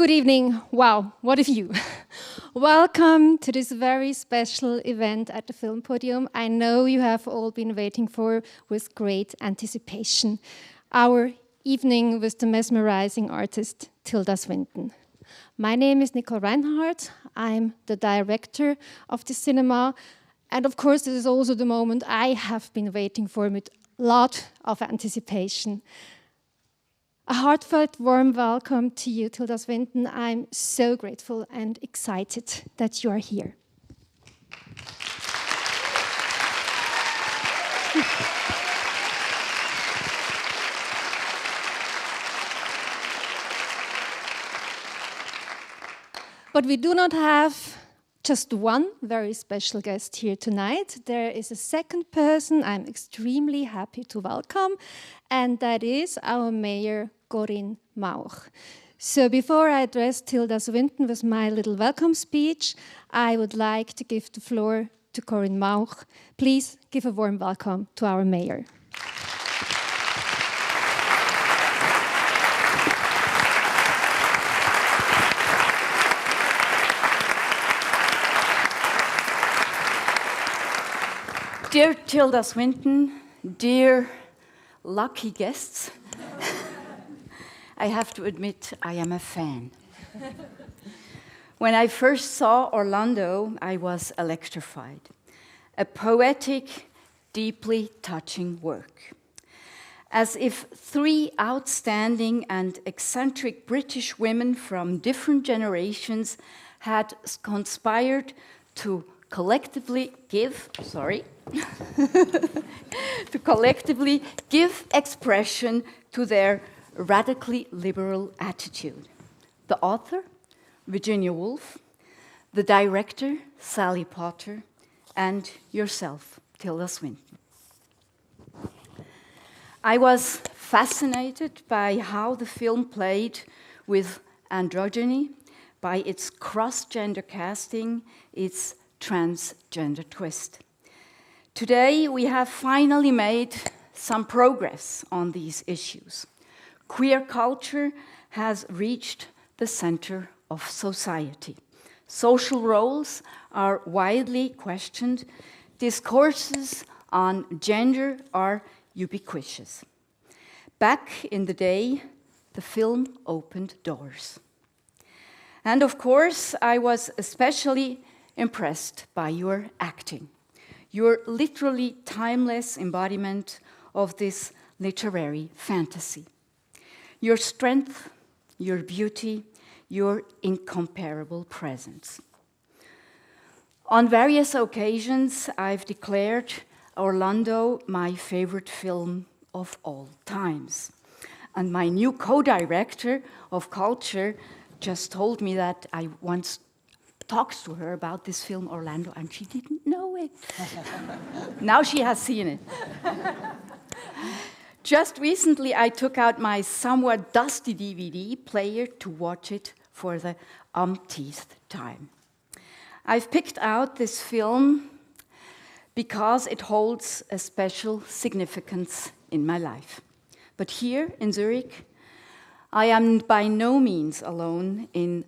Good evening. Wow, what a view. Welcome to this very special event at the Filmpodium. I know you have all been waiting for with great anticipation. Our evening with the mesmerizing artist Tilda Swinton. My name is Nicole Reinhard. I'm the director of the cinema. And of course, this is also the moment I have been waiting for with a lot of anticipation. A heartfelt, warm welcome to you, Tilda Swinton. I'm so grateful and excited that you are here. But we do not have just one very special guest here tonight. There is a second person I'm extremely happy to welcome, and that is our mayor, Corine Mauch. So before I address Tilda Swinton with my little welcome speech, I would like to give the floor to Corine Mauch. Please give a warm welcome to our mayor. Dear Tilda Swinton, dear lucky guests, I have to admit I am a fan. When I first saw Orlando, I was electrified. A poetic, deeply touching work. As if three outstanding and eccentric British women from different generations had conspired to collectively give expression to their radically liberal attitude. The author, Virginia Woolf, the director, Sally Potter, and yourself, Tilda Swinton. I was fascinated by how the film played with androgyny, by its cross-gender casting, its transgender twist. Today, we have finally made some progress on these issues. Queer culture has reached the center of society. Social roles are widely questioned. Discourses on gender are ubiquitous. Back in the day, the film opened doors. And of course, I was especially impressed by your acting, your literally timeless embodiment of this literary fantasy. Your strength, your beauty, your incomparable presence. On various occasions, I've declared Orlando my favorite film of all times. And my new co-director of culture just told me that I once talked to her about this film, Orlando, and she didn't know it. Now she has seen it. Just recently, I took out my somewhat dusty DVD player to watch it for the umpteenth time. I've picked out this film because it holds a special significance in my life. But here in Zurich, I am by no means alone in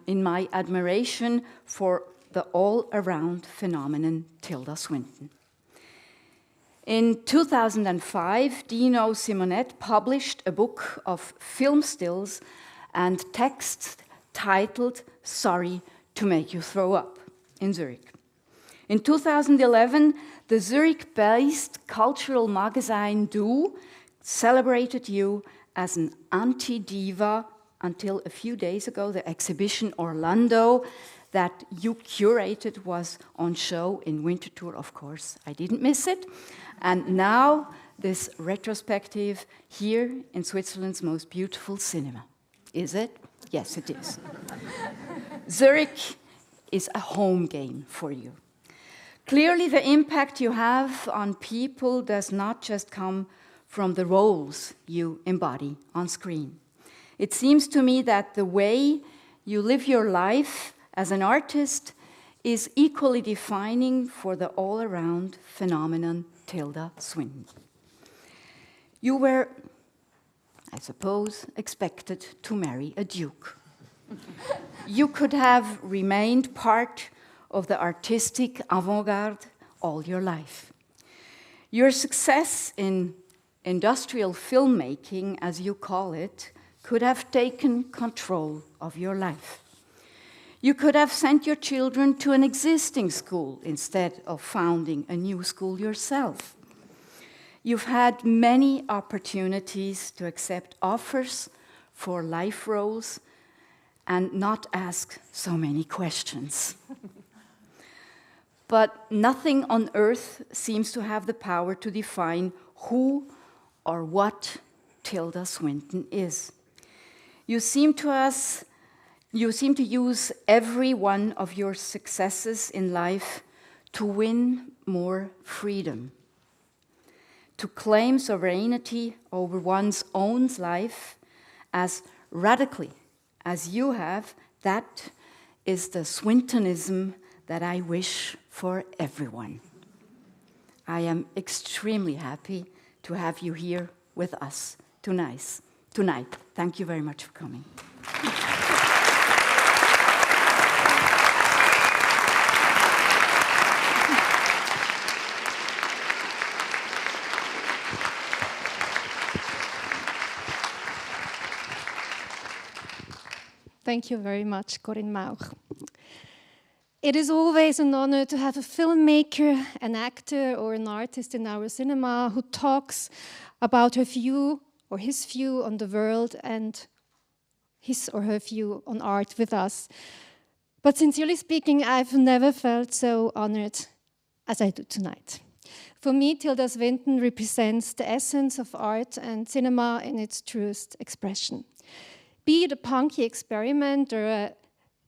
my admiration for the all-around phenomenon Tilda Swinton. In 2005, Dino Simonet published a book of film stills and texts titled Sorry to Make You Throw Up in Zurich. In 2011, the Zurich-based cultural magazine Du celebrated you as an anti-diva until a few days ago. The exhibition Orlando that you curated was on show in Winterthur, of course. I didn't miss it. And now this retrospective here in Switzerland's most beautiful cinema. Is it? Yes, it is. Zurich is a home game for you. Clearly, the impact you have on people does not just come from the roles you embody on screen. It seems to me that the way you live your life as an artist is equally defining for the all-around phenomenon Tilda Swinton. You were, I suppose, expected to marry a duke. You could have remained part of the artistic avant-garde all your life. Your success in industrial filmmaking, as you call it, could have taken control of your life. You could have sent your children to an existing school instead of founding a new school yourself. You've had many opportunities to accept offers for life roles and not ask so many questions. But nothing on earth seems to have the power to define who or what Tilda Swinton is. You seem to use every one of your successes in life to win more freedom, to claim sovereignty over one's own life as radically as you have. That is the Swintonism that I wish for everyone. I am extremely happy to have you here with us tonight. Thank you very much for coming. Thank you very much, Corine Mauch. It is always an honor to have a filmmaker, an actor, or an artist in our cinema who talks about her view or his view on the world and his or her view on art with us. But sincerely speaking, I've never felt so honored as I do tonight. For me, Tilda Swinton represents the essence of art and cinema in its truest expression. Be it a punky experiment or an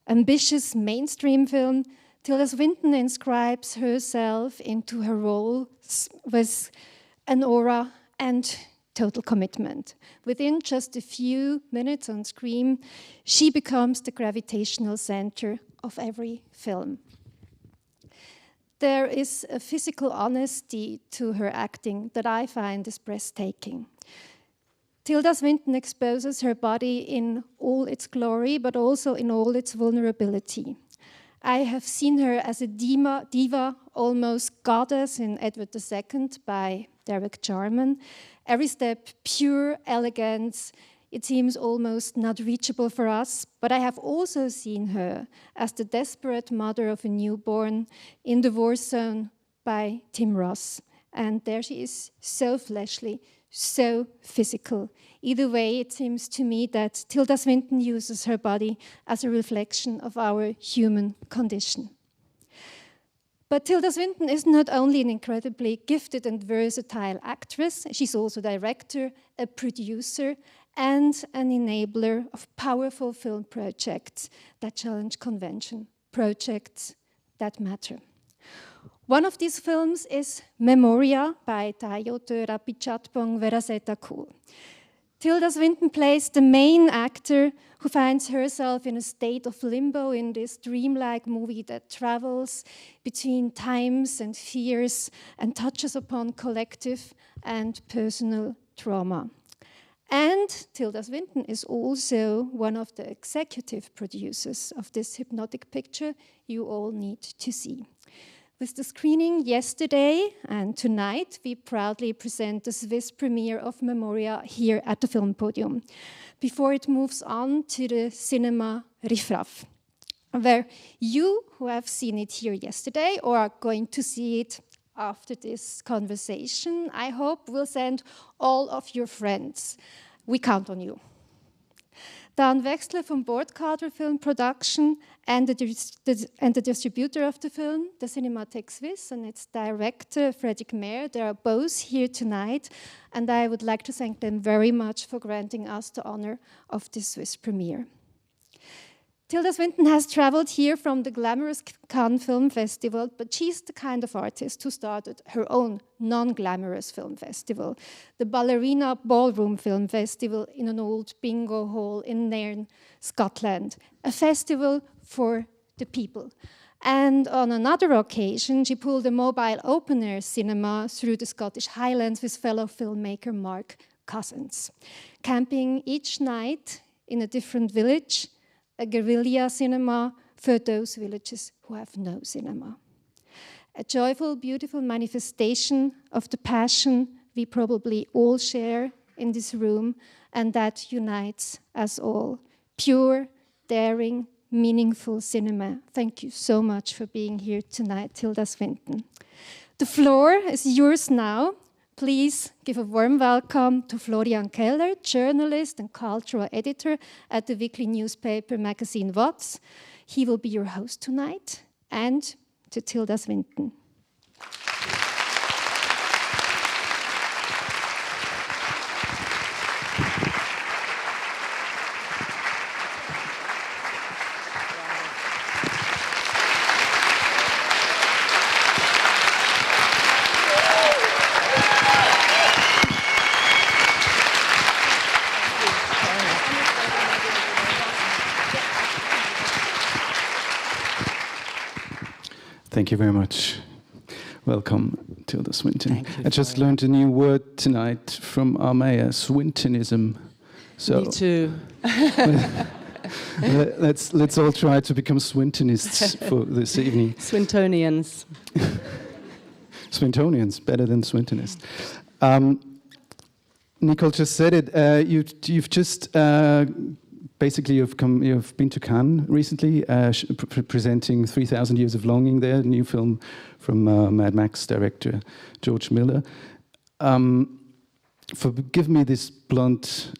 ambitious mainstream film, Tilda Swinton inscribes herself into her role with an aura and total commitment. Within just a few minutes on screen, she becomes the gravitational center of every film. There is a physical honesty to her acting that I find is breathtaking. Tilda Swinton exposes her body in all its glory, but also in all its vulnerability. I have seen her as a diva, almost goddess in Edward II by Derek Jarman. Every step pure elegance. It seems almost not reachable for us, but I have also seen her as the desperate mother of a newborn in The War Zone by Tim Ross. And there she is, so fleshly, so physical. Either way, it seems to me that Tilda Swinton uses her body as a reflection of our human condition. But Tilda Swinton is not only an incredibly gifted and versatile actress, she's also a director, a producer, and an enabler of powerful film projects that challenge convention, projects that matter. One of these films is Memoria by Tayo Rapichatpong Verasetakul. Tilda Swinton plays the main actor who finds herself in a state of limbo in this dreamlike movie that travels between times and fears and touches upon collective and personal trauma. And Tilda Swinton is also one of the executive producers of this hypnotic picture you all need to see. With the screening yesterday and tonight, we proudly present the Swiss premiere of Memoria here at the Filmpodium, before it moves on to the cinema Riffraff, where you who have seen it here yesterday or are going to see it after this conversation, I hope will send all of your friends. We count on you. Dan Wechsler from Bordkader Film Production and the distributor of the film, the Cinémathèque Suisse, and its director, Frédéric Mayer, they are both here tonight, and I would like to thank them very much for granting us the honor of this Swiss premiere. Tilda Swinton has traveled here from the glamorous Cannes Film Festival, but she's the kind of artist who started her own non-glamorous film festival, the Ballerina Ballroom Film Festival in an old bingo hall in Nairn, Scotland, a festival for the people. And on another occasion, she pulled a mobile open-air cinema through the Scottish Highlands with fellow filmmaker Mark Cousins, camping each night in a different village, a guerrilla cinema for those villages who have no cinema. A joyful, beautiful manifestation of the passion we probably all share in this room and that unites us all. Pure, daring, meaningful cinema. Thank you so much for being here tonight, Tilda Swinton. The floor is yours now. Please give a warm welcome to Florian Keller, journalist and cultural editor at the weekly newspaper magazine Woch. He will be your host tonight, and to Tilda Swinton. Thank you very much. Welcome, Tilda Swinton. Thank you, I just Florian. learned a new word tonight from our mayor, Swintonism. So Me too. let's all try to become Swintonists for this evening. Swintonians. Swintonians, better than Swintonists. Nicole just said it. You've just basically you've been to Cannes recently, presenting 3,000 Years of Longing there, a new film from Mad Max director George Miller. Forgive me this blunt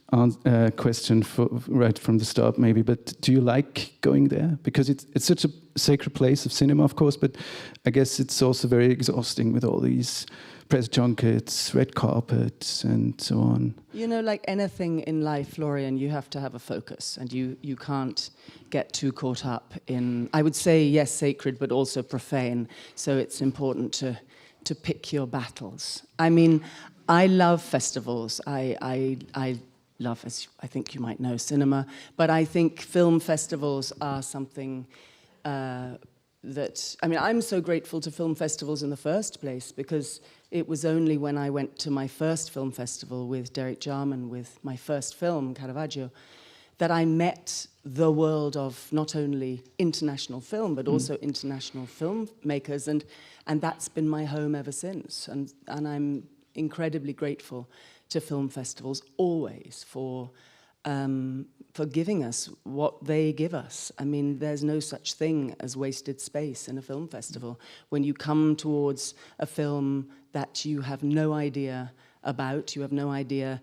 question right from the start, maybe, but do you like going there? Because it's such a sacred place of cinema, of course, but I guess it's also very exhausting with all these press junkets, red carpets, and so on. You know, like anything in life, Florian, you have to have a focus, and you can't get too caught up in, I would say, yes, sacred, but also profane. So it's important to pick your battles. I mean, I love festivals. I love, as I think you might know, cinema, but I think film festivals are something that, I mean, I'm so grateful to film festivals in the first place, because it was only when I went to my first film festival with Derek Jarman, with my first film, Caravaggio, that I met the world of not only international film, but also international filmmakers, and that's been my home ever since. And I'm incredibly grateful to film festivals always for giving us what they give us. I mean, there's no such thing as wasted space in a film festival. When you come towards a film that you have no idea about, you have no idea,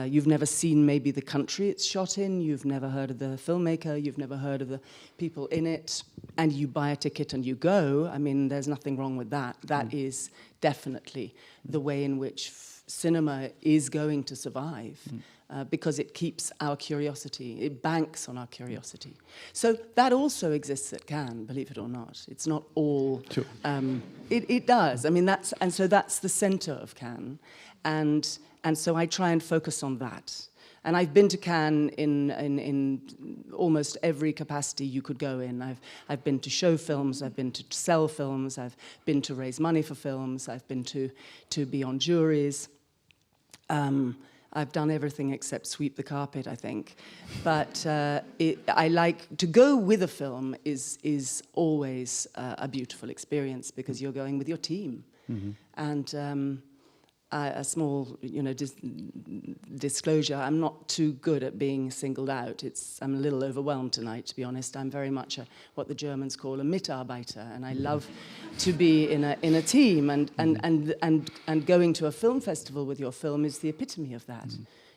you've never seen maybe the country it's shot in, you've never heard of the filmmaker, you've never heard of the people in it, and you buy a ticket and you go, I mean, there's nothing wrong with that. That is definitely the way in which cinema is going to survive. Because it keeps our curiosity, it banks on our curiosity. So that also exists at Cannes, believe it or not. It's not all. Sure. It does. I mean, that's the center of Cannes, and so I try and focus on that. And I've been to Cannes in almost every capacity you could go in. I've been to show films, I've been to sell films, I've been to raise money for films, I've been to be on juries. I've done everything except sweep the carpet, I think. But I like to go with a film is always a beautiful experience, because you're going with your team. Mm-hmm. And a small, disclosure, I'm not too good at being singled out. I'm a little overwhelmed tonight, to be honest. I'm very much what the Germans call a Mitarbeiter, and I love to be in a team. And going to a film festival with your film is the epitome of that.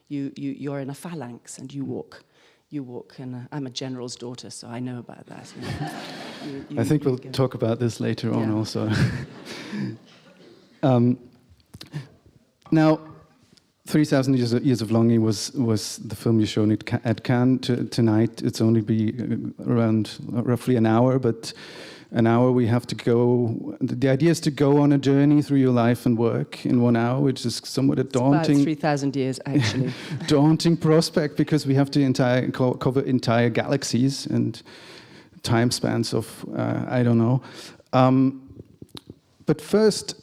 You're in a phalanx and you walk. And I'm a general's daughter, so I know about that. I think we'll talk about this later on also. Now, 3,000 Years of Longing was the film you're showing at Cannes tonight. It's only be around roughly an hour, but an hour we have to go. The idea is to go on a journey through your life and work in 1 hour, which is somewhat a daunting. About 3,000 years, actually. Daunting prospect, because we have to cover entire galaxies and time spans of I don't know. But first.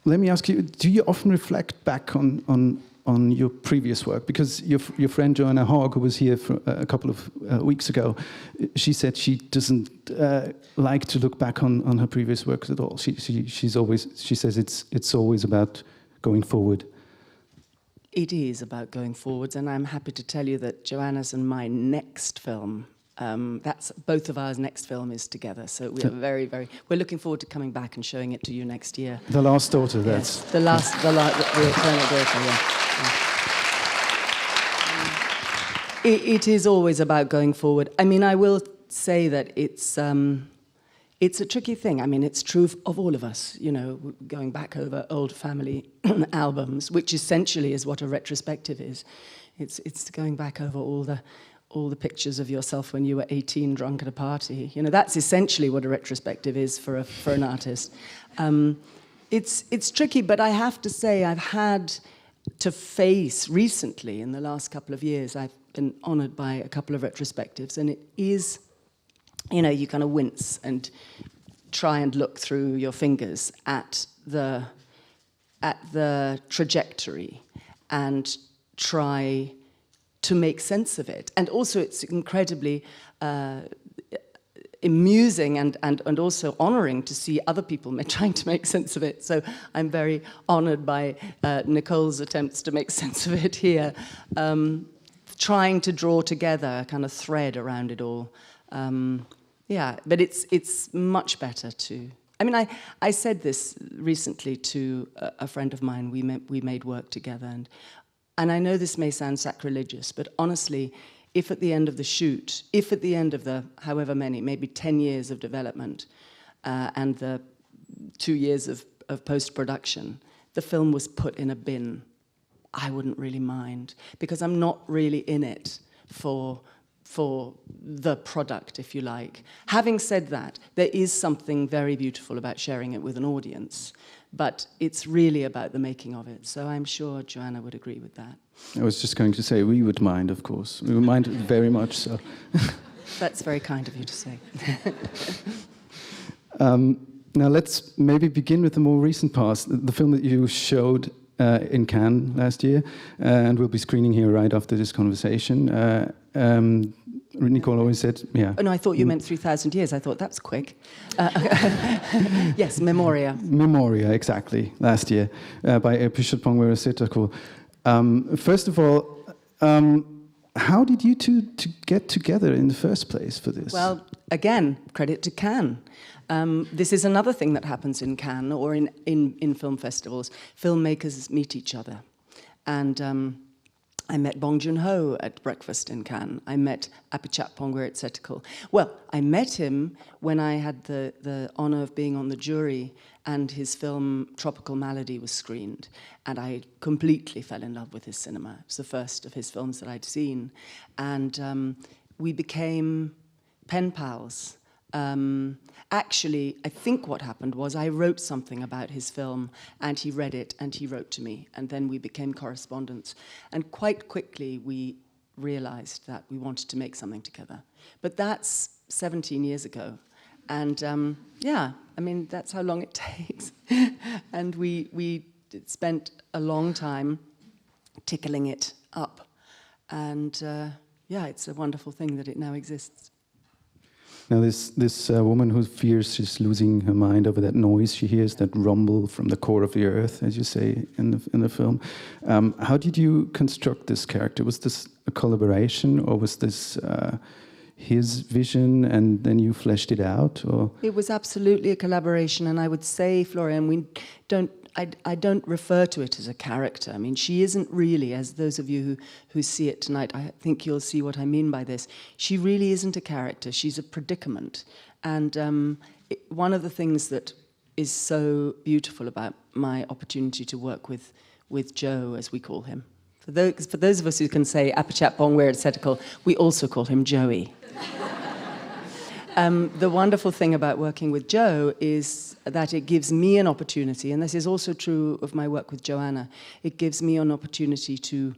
Let me ask you: do you often reflect back on on your previous work, because your friend Joanna Hogg, who was here for a couple of weeks ago, she said she doesn't like to look back on her previous works at all. She says it's always about going forward. It is about going forwards, and I'm happy to tell you that Joanna's and my next film, that's both of our next film is together. So we are we're looking forward to coming back and showing it to you next year. The Last Daughter, that's... Yes, the Eternal Daughter, yeah. It is always about going forward. I mean, I will say that it's a tricky thing. I mean, it's true of all of us, you know, going back over old family albums, which essentially is what a retrospective is. It's going back over all the pictures of yourself when you were 18, drunk at a party. You know, that's essentially what a retrospective is for an artist. It's tricky, but I have to say I've had to face recently, in the last couple of years, I've been honoured by a couple of retrospectives, and it is... You know, you kind of wince and try and look through your fingers at the trajectory and try to make sense of it. And also it's incredibly amusing and also honouring to see other people trying to make sense of it. So I'm very honoured by Nicole's attempts to make sense of it here, trying to draw together a kind of thread around it all. Yeah, but it's much better to... I mean, I said this recently to a friend of mine. We made work together, and I know this may sound sacrilegious, but honestly, if at the end of the shoot, if at the end of the however many, maybe 10 years of development and the 2 years of post-production, the film was put in a bin, I wouldn't really mind, because I'm not really in it for the product, if you like. Having said that, there is something very beautiful about sharing it with an audience, but it's really about the making of it. So I'm sure Joanna would agree with that. I was just going to say, we would mind, of course. We would mind very much so. That's very kind of you to say. Now let's maybe begin with the more recent past. The film that you showed in Cannes last year, and we'll be screening here right after this conversation. Nicole always said, yeah. Oh, no, I thought you meant 3,000 years. I thought that was quick. Yes, Memoria. Memoria, exactly, last year, by Epishot Pongwera Setakul. First of all, how did you two get together in the first place for this? Well, again, credit to Cannes. This is another thing that happens in Cannes or in film festivals. Filmmakers meet each other. And I met Bong Joon-ho at breakfast in Cannes. I met Apichat Pongwera. Well, I met him when I had the honor of being on the jury and his film Tropical Malady was screened. And I completely fell in love with his cinema. It was the first of his films that I'd seen. And we became pen pals. Actually, I think what happened was I wrote something about his film and he read it and he wrote to me, and then we became correspondents. And quite quickly we realized that we wanted to make something together. But that's 17 years ago. And yeah, I mean, that's how long it takes. And we spent a long time tickling it up. And yeah, it's a wonderful thing that it now exists. Now, this woman who fears she's losing her mind over that noise she hears, that rumble from the core of the earth, as you say in the film. How did you construct this character? Was this a collaboration, or was this his vision and then you fleshed it out? Or? It was absolutely a collaboration, and I would say, Florian, I don't refer to it as a character. I mean, she isn't really, as those of you who see it tonight, I think you'll see what I mean by this. She really isn't a character. She's a predicament. And one of the things that is so beautiful about my opportunity to work with Joe, as we call him, for those of us who can say Apichat Pongwera Setakul, we also call him Joey. The wonderful thing about working with Joe is that it gives me an opportunity, and this is also true of my work with Joanna, it gives me an opportunity to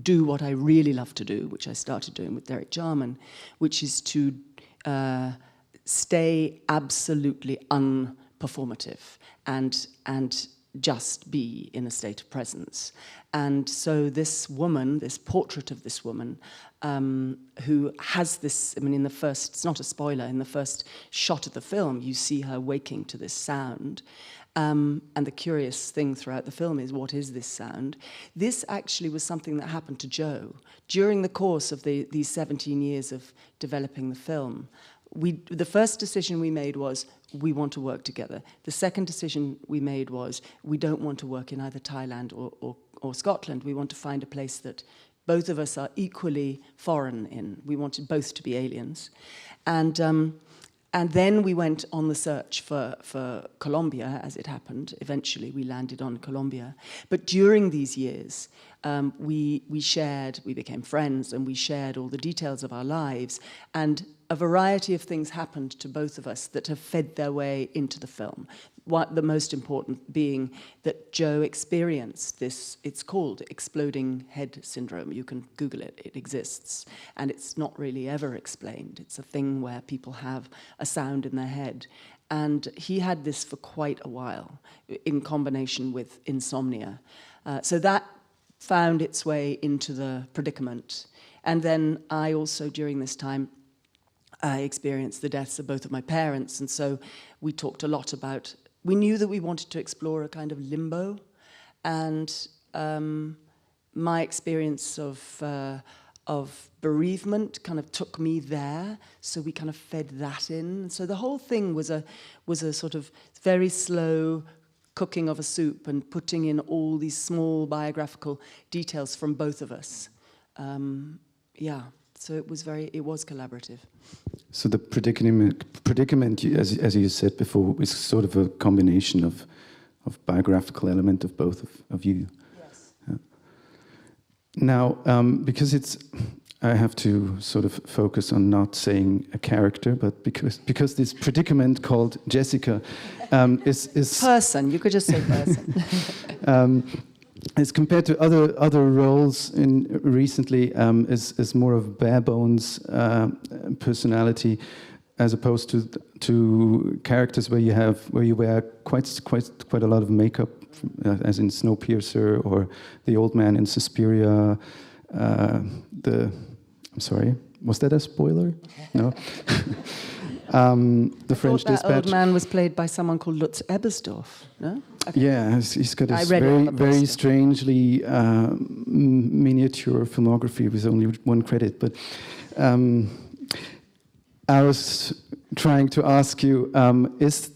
do what I really love to do, which I started doing with Derek Jarman, which is to stay absolutely unperformative and just be in a state of presence. And so this woman, this portrait of this woman, who has this, I mean, in the first, it's not a spoiler, in the first shot of the film, you see her waking to this sound. And the curious thing throughout the film is, what is this sound? This actually was something that happened to Joe. During the course of these 17 years of developing the film, the first decision we made was, we want to work together. The second decision we made was, we don't want to work in either Thailand or Scotland. We want to find a place that both of us are equally foreign in. We wanted both to be aliens. And then we went on the search for Colombia, as it happened. Eventually, we landed on Colombia. But during these years, we became friends, and we shared all the details of our lives. And a variety of things happened to both of us that have fed their way into the film. The most important being that Joe experienced this, it's called exploding head syndrome. You can Google it, it exists. And it's not really ever explained. It's a thing where people have a sound in their head. And he had this for quite a while, in combination with insomnia. So that found its way into the predicament. And then I also, during this time, I experienced the deaths of both of my parents, and so we talked a lot about, we knew that we wanted to explore a kind of limbo, and my experience of bereavement kind of took me there, so we kind of fed that in. So the whole thing was a sort of very slow cooking of a soup and putting in all these small biographical details from both of us. So it was collaborative. So the predicament, as you said before, is sort of a combination of biographical element of both of you. Yes. Yeah. Now, because I have to sort of focus on not saying a character, but because this predicament called Jessica is person. You could just say person. As compared to other roles recently, is more of bare bones personality, as opposed to characters where you wear quite a lot of makeup, as in Snowpiercer or the old man in Suspiria. I'm sorry, was that a spoiler? No. The French Dispatch. That old man was played by someone called Lutz Ebersdorf, no? Okay. Yeah, he's got this very strangely miniature filmography with only one credit. But I was trying to ask you, is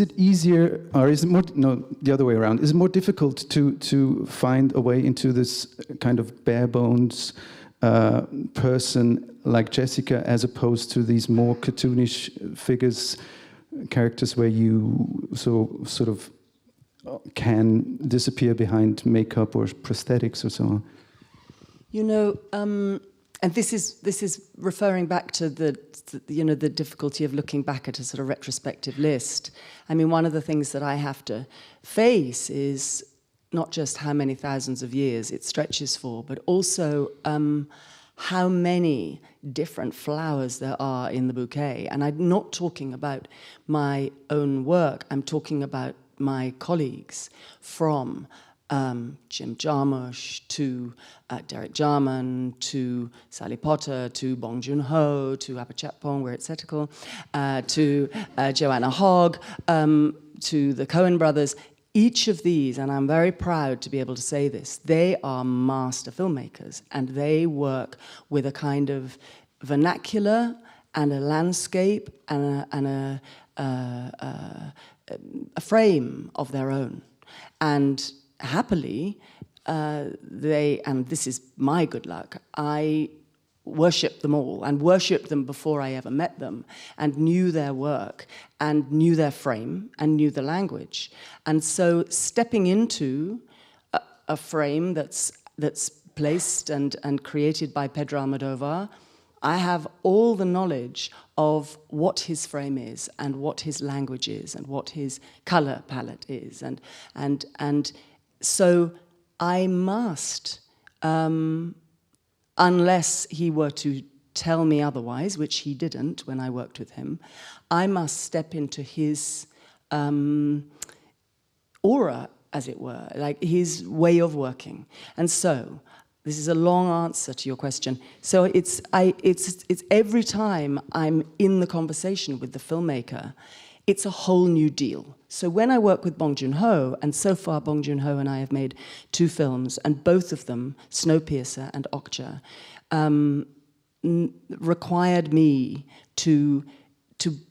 it easier, or is it more, no, the other way around, is it more difficult to find a way into this kind of bare bones person like Jessica, as opposed to these more cartoonish characters where you sort of can disappear behind makeup or prosthetics or so on? You know, and this is referring back to the difficulty of looking back at a sort of retrospective list. I mean, one of the things that I have to face is not just how many thousands of years it stretches for, but also how many different flowers there are in the bouquet. And I'm not talking about my own work, I'm talking about my colleagues, from Jim Jarmusch to Derek Jarman to Sally Potter to Bong Joon-ho to Apichatpong, where it's ethical, to Joanna Hogg, to the Coen brothers. Each of these, and I'm very proud to be able to say this, they are master filmmakers, and they work with a kind of vernacular and a landscape and a frame of their own. And happily, and this is my good luck, I worshipped them all and worshipped them before I ever met them, and knew their work and knew their frame and knew the language. And so stepping into a frame that's placed and created by Pedro Almodovar, I have all the knowledge of what his frame is and what his language is and what his color palette is. And so I must, unless he were to tell me otherwise, which he didn't when I worked with him, I must step into his aura, as it were, like his way of working. And so, this is a long answer to your question. So it's every time I'm in the conversation with the filmmaker, it's a whole new deal. So when I work with Bong Joon-ho, and so far Bong Joon-ho and I have made 2 films, and both of them, Snowpiercer and Okja, required me to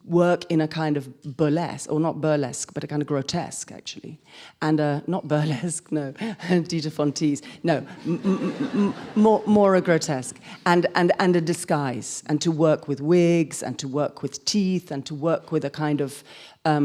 work in a kind of burlesque, or not burlesque, but a kind of grotesque, actually. And not burlesque, no, Dieter von Teese, no, more a grotesque. And a disguise, and to work with wigs, and to work with teeth, and to work with a kind of, a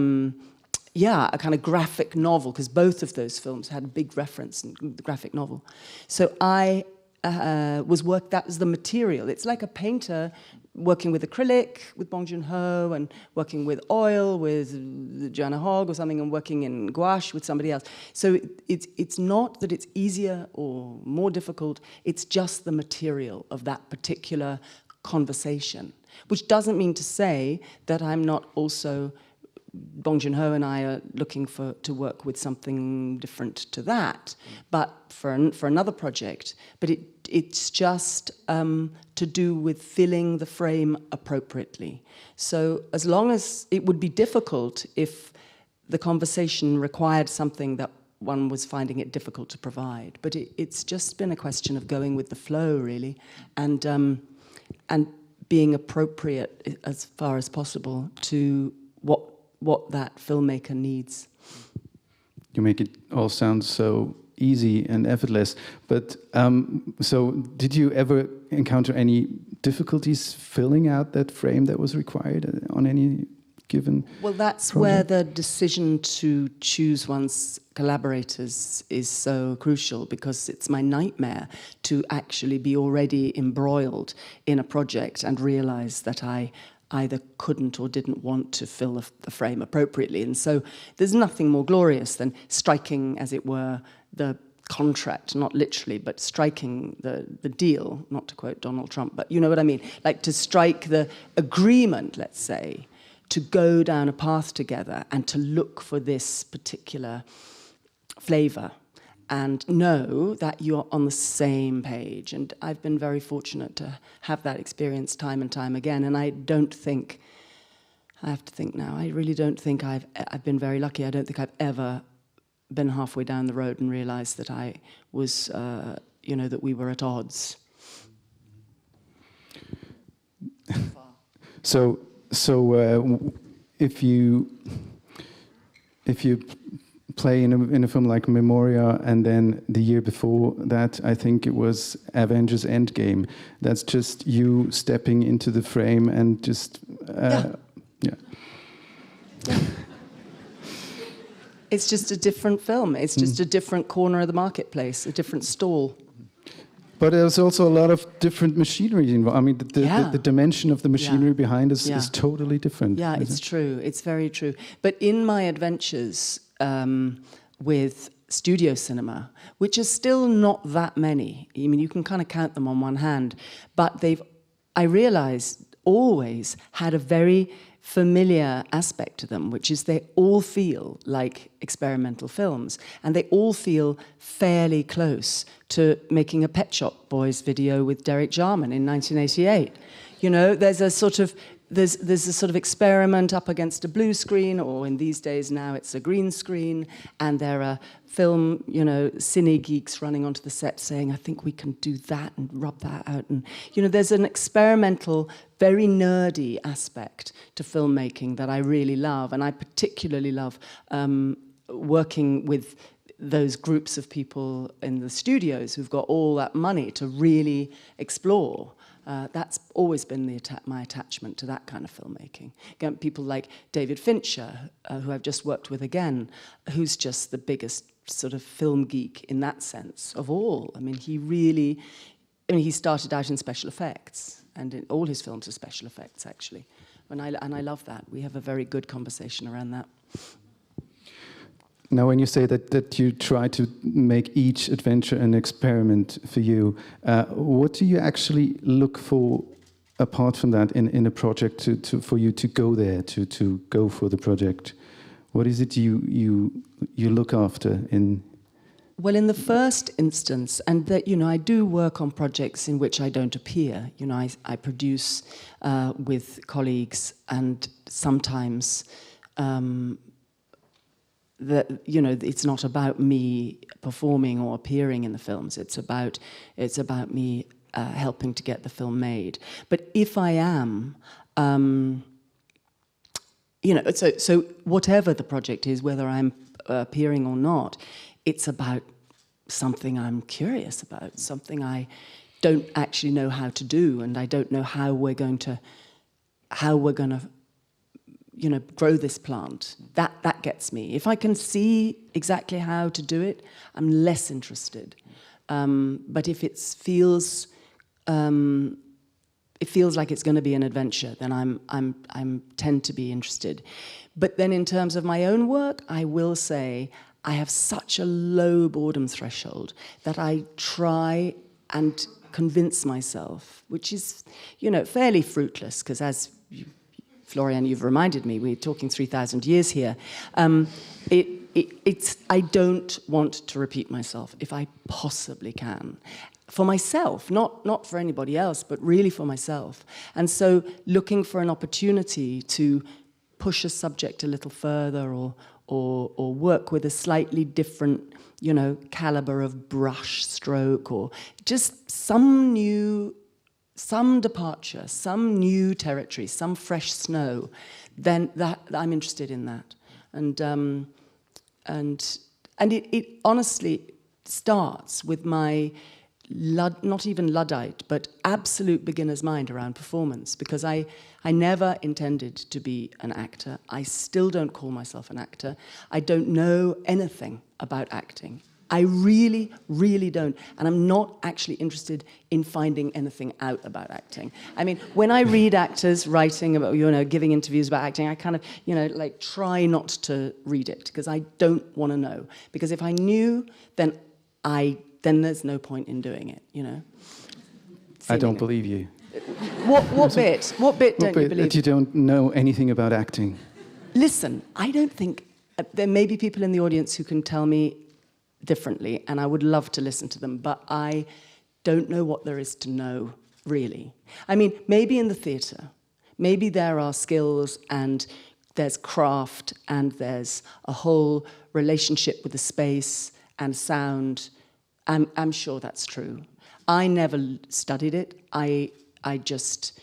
kind of graphic novel, because both of those films had a big reference in the graphic novel. So I that was the material. It's like a painter working with acrylic with Bong Joon-ho, and working with oil with Joanna Hogg or something, and working in gouache with somebody else. So it's not that it's easier or more difficult, it's just the material of that particular conversation, which doesn't mean to say that I'm not also, Bong Joon-ho and I are looking to work with something different to that, but for another project. But it's just to do with filling the frame appropriately. So as long as it would be difficult if the conversation required something that one was finding it difficult to provide. But it's just been a question of going with the flow, really, and being appropriate as far as possible to what that filmmaker needs. You make it all sound so easy and effortless, but so did you ever encounter any difficulties filling out that frame that was required on any given Well, that's project? where the decision to choose one's collaborators is so crucial, because it's my nightmare to actually be already embroiled in a project and realize that I either couldn't or didn't want to fill the frame appropriately. And so there's nothing more glorious than striking, as it were, the contract, not literally, but striking the deal, not to quote Donald Trump, but you know what I mean, like to strike the agreement, let's say, to go down a path together and to look for this particular flavor and know that you're on the same page. And I've been very fortunate to have that experience time and time again. And I have to think now, I really don't think I've been very lucky. I don't think I've ever been halfway down the road and realized that I was, that we were at odds. So if you play in a film like Memoria, and then the year before that, I think it was Avengers Endgame. That's just you stepping into the frame and just yeah. It's just a different film. It's just a different corner of the marketplace, a different stall. But there's also a lot of different machinery involved. I mean, the dimension of the machinery behind us is totally different. Yeah, it's true. It's very true. But in my adventures with studio cinema, which is still not that many, I mean, you can kind of count them on one hand, but I realized, always had a very familiar aspect to them, which is they all feel like experimental films, and they all feel fairly close to making a Pet Shop Boys video with Derek Jarman in 1988. You know, there's a sort of experiment up against a blue screen, or in these days now it's a green screen, and there are film, cine geeks running onto the set saying, I think we can do that and rub that out. And, there's an experimental, very nerdy aspect to filmmaking that I really love. And I particularly love working with those groups of people in the studios who've got all that money to really explore. That's always been my attachment to that kind of filmmaking. Again, people like David Fincher, who I've just worked with again, who's just the biggest sort of film geek in that sense of all. I mean, he started out in special effects, and in all his films are special effects, actually. And I love that. We have a very good conversation around that. Now, when you say that you try to make each adventure an experiment for you, what do you actually look for apart from that in a project for you to go there, to go for the project? What is it you look after in? Well, in the first instance, and that, you know, I do work on projects in which I don't appear. You know, I produce with colleagues, and sometimes you know, it's not about me performing or appearing in the films. It's about me helping to get the film made. But if I am, you know, so whatever the project is, whether I'm appearing or not, it's about something I'm curious about, something I don't actually know how to do, and I don't know how we're going to, you know, grow this plant. That gets me. If I can see exactly how to do it, I'm less interested. But if it feels like it's going to be an adventure, then I'm tend to be interested. But then in terms of my own work, I will say I have such a low boredom threshold that I try and convince myself, which is, you know, fairly fruitless, because as Florian, you've reminded me, we're talking 3,000 years here. I don't want to repeat myself if I possibly can. For myself, not for anybody else, but really for myself. And so looking for an opportunity to push a subject a little further, or work with a slightly different, you know, caliber of brush stroke, or just some departure, some new territory, some fresh snow, then that I'm interested in that. And it honestly starts with my not even Luddite, but absolute beginner's mind around performance, because I never intended to be an actor. I still don't call myself an actor. I don't know anything about acting. I really, really don't. And I'm not actually interested in finding anything out about acting. I mean, when I read actors writing about, you know, giving interviews about acting, I kind of, you know, like try not to read it, because I don't want to know. Because if I knew, then there's no point in doing it, you know. I don't believe you. What bit? What bit don't you believe? That you don't know anything about acting. Listen, I don't think... there may be people in the audience who can tell me differently, and I would love to listen to them, but I don't know what there is to know, really. I mean, maybe in the theatre, maybe there are skills and there's craft and there's a whole relationship with the space and sound. I'm sure that's true. I never studied it. I just,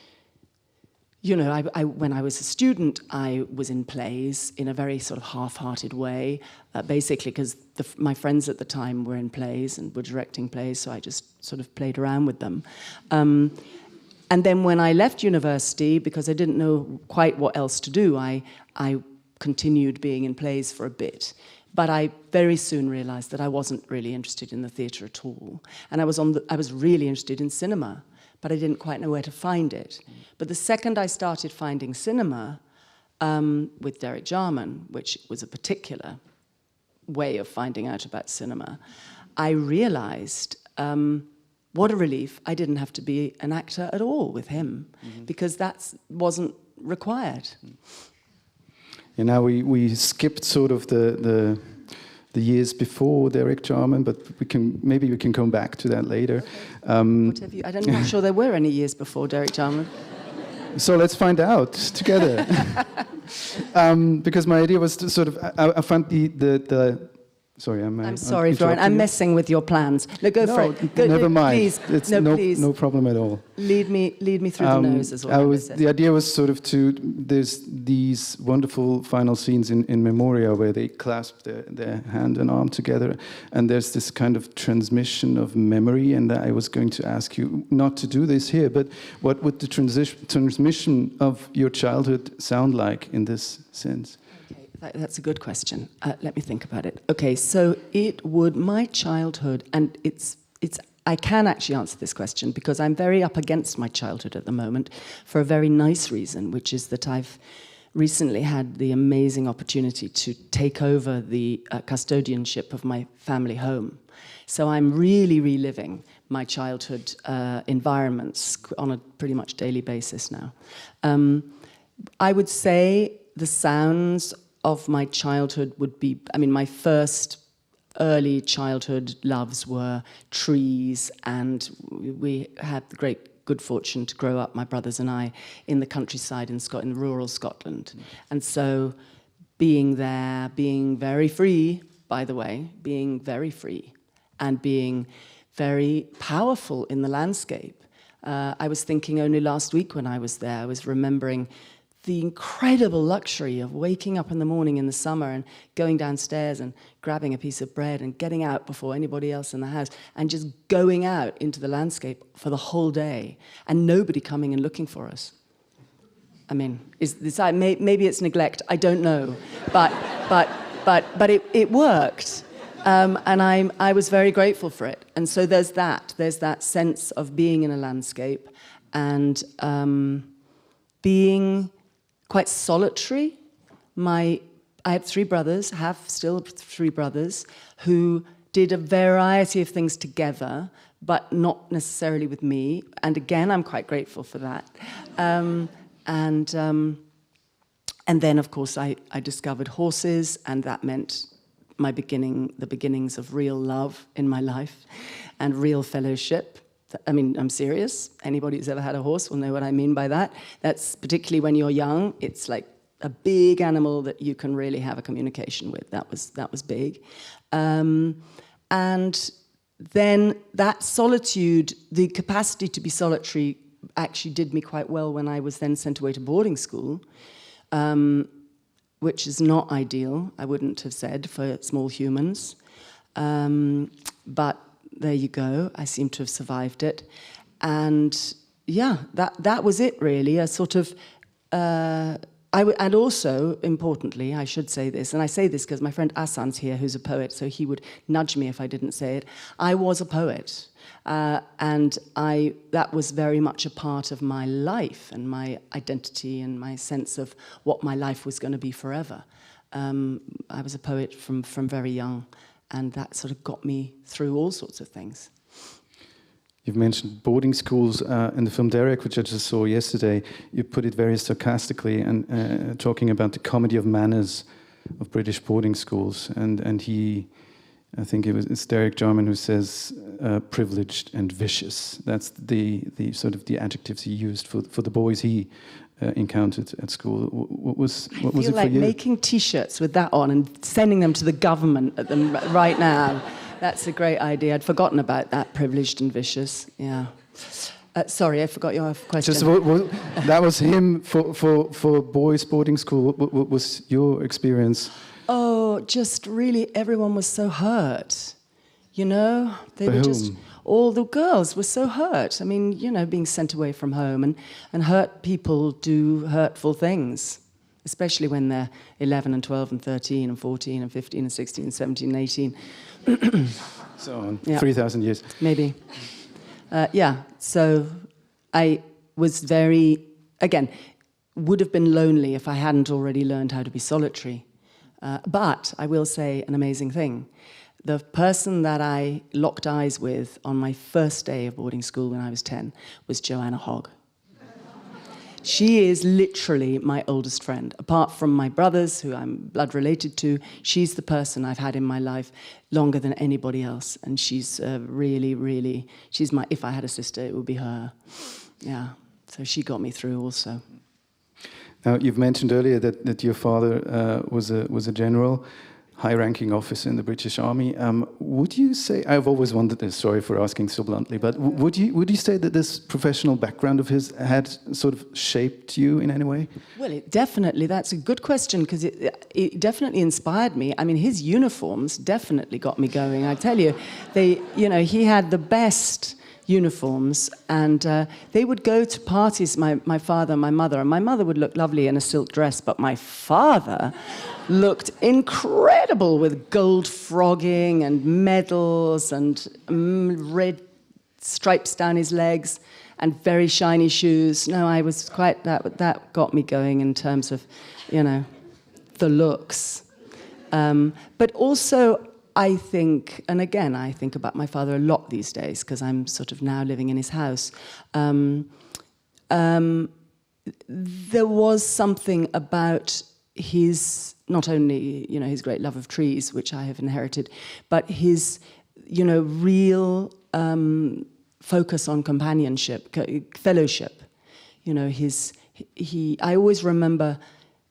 you know, when I was a student, I was in plays in a very sort of half-hearted way, basically because my friends at the time were in plays and were directing plays, so I just sort of played around with them. And then when I left university, because I didn't know quite what else to do, I continued being in plays for a bit. But I very soon realized that I wasn't really interested in the theatre at all. And I was really interested in cinema, but I didn't quite know where to find it. But the second I started finding cinema with Derek Jarman, which was a particular way of finding out about cinema, I realized what a relief I didn't have to be an actor at all with him, because that wasn't required. And now we skipped sort of the years before Derek Jarman, but maybe we can come back to that later. I'm not sure there were any years before Derek Jarman. So let's find out together. Because my idea was to sort of I found the sorry, I'm sorry, Florian. I'm messing with your plans. No, go for it. Never mind. Please. It's please. No problem at all. Lead me through the nose as well. The idea was sort of there's these wonderful final scenes in Memoria where they clasp their hand and arm together, and there's this kind of transmission of memory, and I was going to ask you not to do this here, but what would the transmission of your childhood sound like in this sense? That's a good question. Let me think about it. Okay, so my childhood, and I can actually answer this question because I'm very up against my childhood at the moment for a very nice reason, which is that I've recently had the amazing opportunity to take over the custodianship of my family home. So I'm really reliving my childhood environments on a pretty much daily basis now. I would say the sounds of my childhood would be, I mean, my first early childhood loves were trees, and we had the great good fortune to grow up, my brothers and I, in the countryside in rural Scotland. And so being there, being very free, by the way, being very free and being very powerful in the landscape. I was thinking only last week when I was there, I was remembering the incredible luxury of waking up in the morning in the summer and going downstairs and grabbing a piece of bread and getting out before anybody else in the house and just going out into the landscape for the whole day and nobody coming and looking for us. I mean, maybe it's neglect, I don't know, but it worked. And I was very grateful for it. And so there's that sense of being in a landscape and being quite solitary. I had have still three brothers, who did a variety of things together, but not necessarily with me. And again, I'm quite grateful for that. And then, of course, I discovered horses, and that meant the beginnings of real love in my life and real fellowship. I mean, I'm serious. Anybody who's ever had a horse will know what I mean by that. That's particularly when you're young. It's like a big animal that you can really have a communication with. That was big. And then that solitude, the capacity to be solitary, actually did me quite well when I was then sent away to boarding school, which is not ideal, I wouldn't have said, for small humans. But there you go. I seem to have survived it. And yeah, that was it really, a sort of... and also, importantly, I should say this, and I say this because my friend Asan's here, who's a poet, so he would nudge me if I didn't say it. I was a poet, and that was very much a part of my life and my identity and my sense of what my life was going to be forever. I was a poet from very young, and that sort of got me through all sorts of things. You've mentioned boarding schools in the film Derek, which I just saw yesterday. You put it very sarcastically and talking about the comedy of manners of British boarding schools. And he, I think it's Derek Jarman who says privileged and vicious. That's the sort of the adjectives he used for the boys he encountered at school. What was it for you? I feel like making T-shirts with that on and sending them to the government at them right now. That's a great idea. I'd forgotten about that, privileged and vicious. Yeah. Sorry, I forgot your question. That was him for boys' boarding school. What was your experience? Oh, just really everyone was so hurt. You know? They By were whom? just... All the girls were so hurt. I mean, you know, being sent away from home and hurt people do hurtful things, especially when they're 11 and 12 and 13 and 14 and 15 and 16 and 17 and 18. So on, yeah. 3,000 years. Maybe. So I was would have been lonely if I hadn't already learned how to be solitary. But I will say an amazing thing. The person that I locked eyes with on my first day of boarding school when I was 10 was Joanna Hogg. She is literally my oldest friend. Apart from my brothers, who I'm blood related to, she's the person I've had in my life longer than anybody else. And she's really, really, if I had a sister, it would be her. Yeah, so she got me through also. Now, you've mentioned earlier that your father was a general, high-ranking officer in the British Army. Would you say, I've always wondered this, sorry for asking so bluntly, but would you say that this professional background of his had sort of shaped you in any way? Well, that's a good question, because it definitely inspired me. I mean, his uniforms definitely got me going. I tell you, he had the best uniforms, and they would go to parties, my father and my mother, and my mother would look lovely in a silk dress, but my father looked incredible with gold frogging and medals and red stripes down his legs and very shiny shoes. No, I was quite, that got me going in terms of, the looks. But also, I think, and again, I think about my father a lot these days because I'm sort of now living in his house. There was something about his not only, you know, his great love of trees, which I have inherited, but his, you know, real focus on companionship, fellowship. You know, I always remember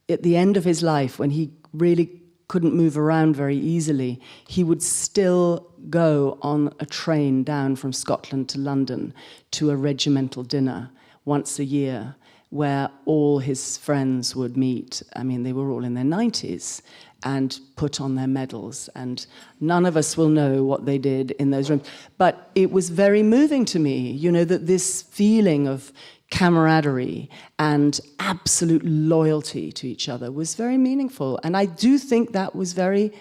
at the end of his life, when he really couldn't move around very easily, he would still go on a train down from Scotland to London to a regimental dinner once a year where all his friends would meet. I mean, they were all in their 90s and put on their medals, and none of us will know what they did in those rooms. But it was very moving to me, you know, that this feeling of camaraderie and absolute loyalty to each other was very meaningful. And I do think that was very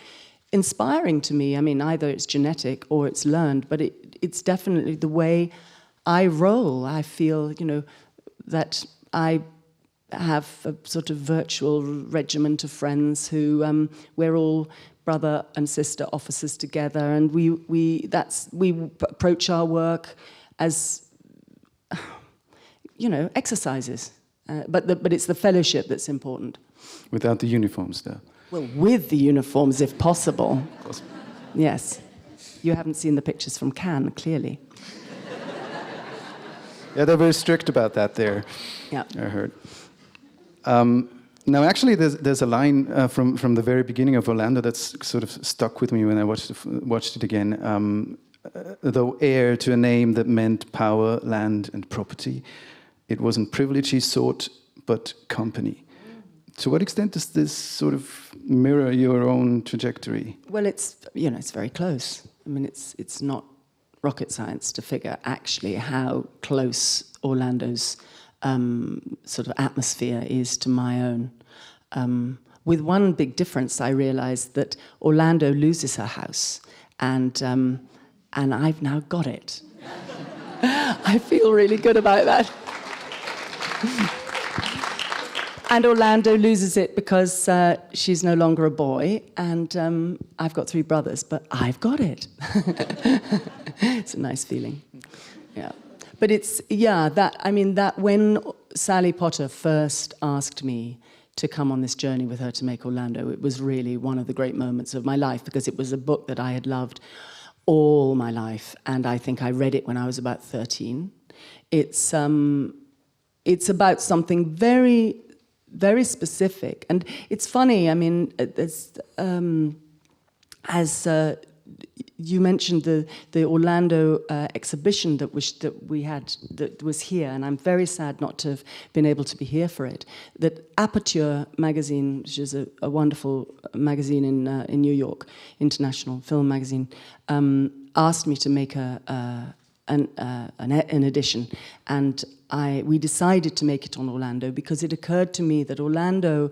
inspiring to me. I mean, either it's genetic or it's learned, but it's definitely the way I roll. I feel, you know, that I have a sort of virtual regiment of friends who we're all brother and sister officers together, and we approach our work as, you know, exercises. But it's the fellowship that's important. Without the uniforms, though. Well, with the uniforms, if possible. Of course. Yes. You haven't seen the pictures from Cannes, clearly. Yeah, they're very strict about that there. Yeah. I heard. Now, actually, there's a line from the very beginning of Orlando that's sort of stuck with me when I watched it again. Though heir to a name that meant power, land, and property, it wasn't privilege he sought, but company. To what extent does this sort of mirror your own trajectory? Well, it's very close. I mean, it's not rocket science to figure actually how close Orlando's sort of atmosphere is to my own. With one big difference, I realized that Orlando loses her house, and I've now got it. I feel really good about that. And Orlando loses it because she's no longer a boy, and I've got 3 brothers, but I've got it. It's a nice feeling. Yeah. But that when Sally Potter first asked me to come on this journey with her to make Orlando, it was really one of the great moments of my life, because it was a book that I had loved all my life, and I think I read it when I was about 13. It's about something very, very specific, and it's funny. I mean, as you mentioned the Orlando exhibition that was here, and I'm very sad not to have been able to be here for it. That Aperture magazine, which is a wonderful magazine in New York, international film magazine, asked me to make an edition, and we decided to make it on Orlando because it occurred to me that Orlando,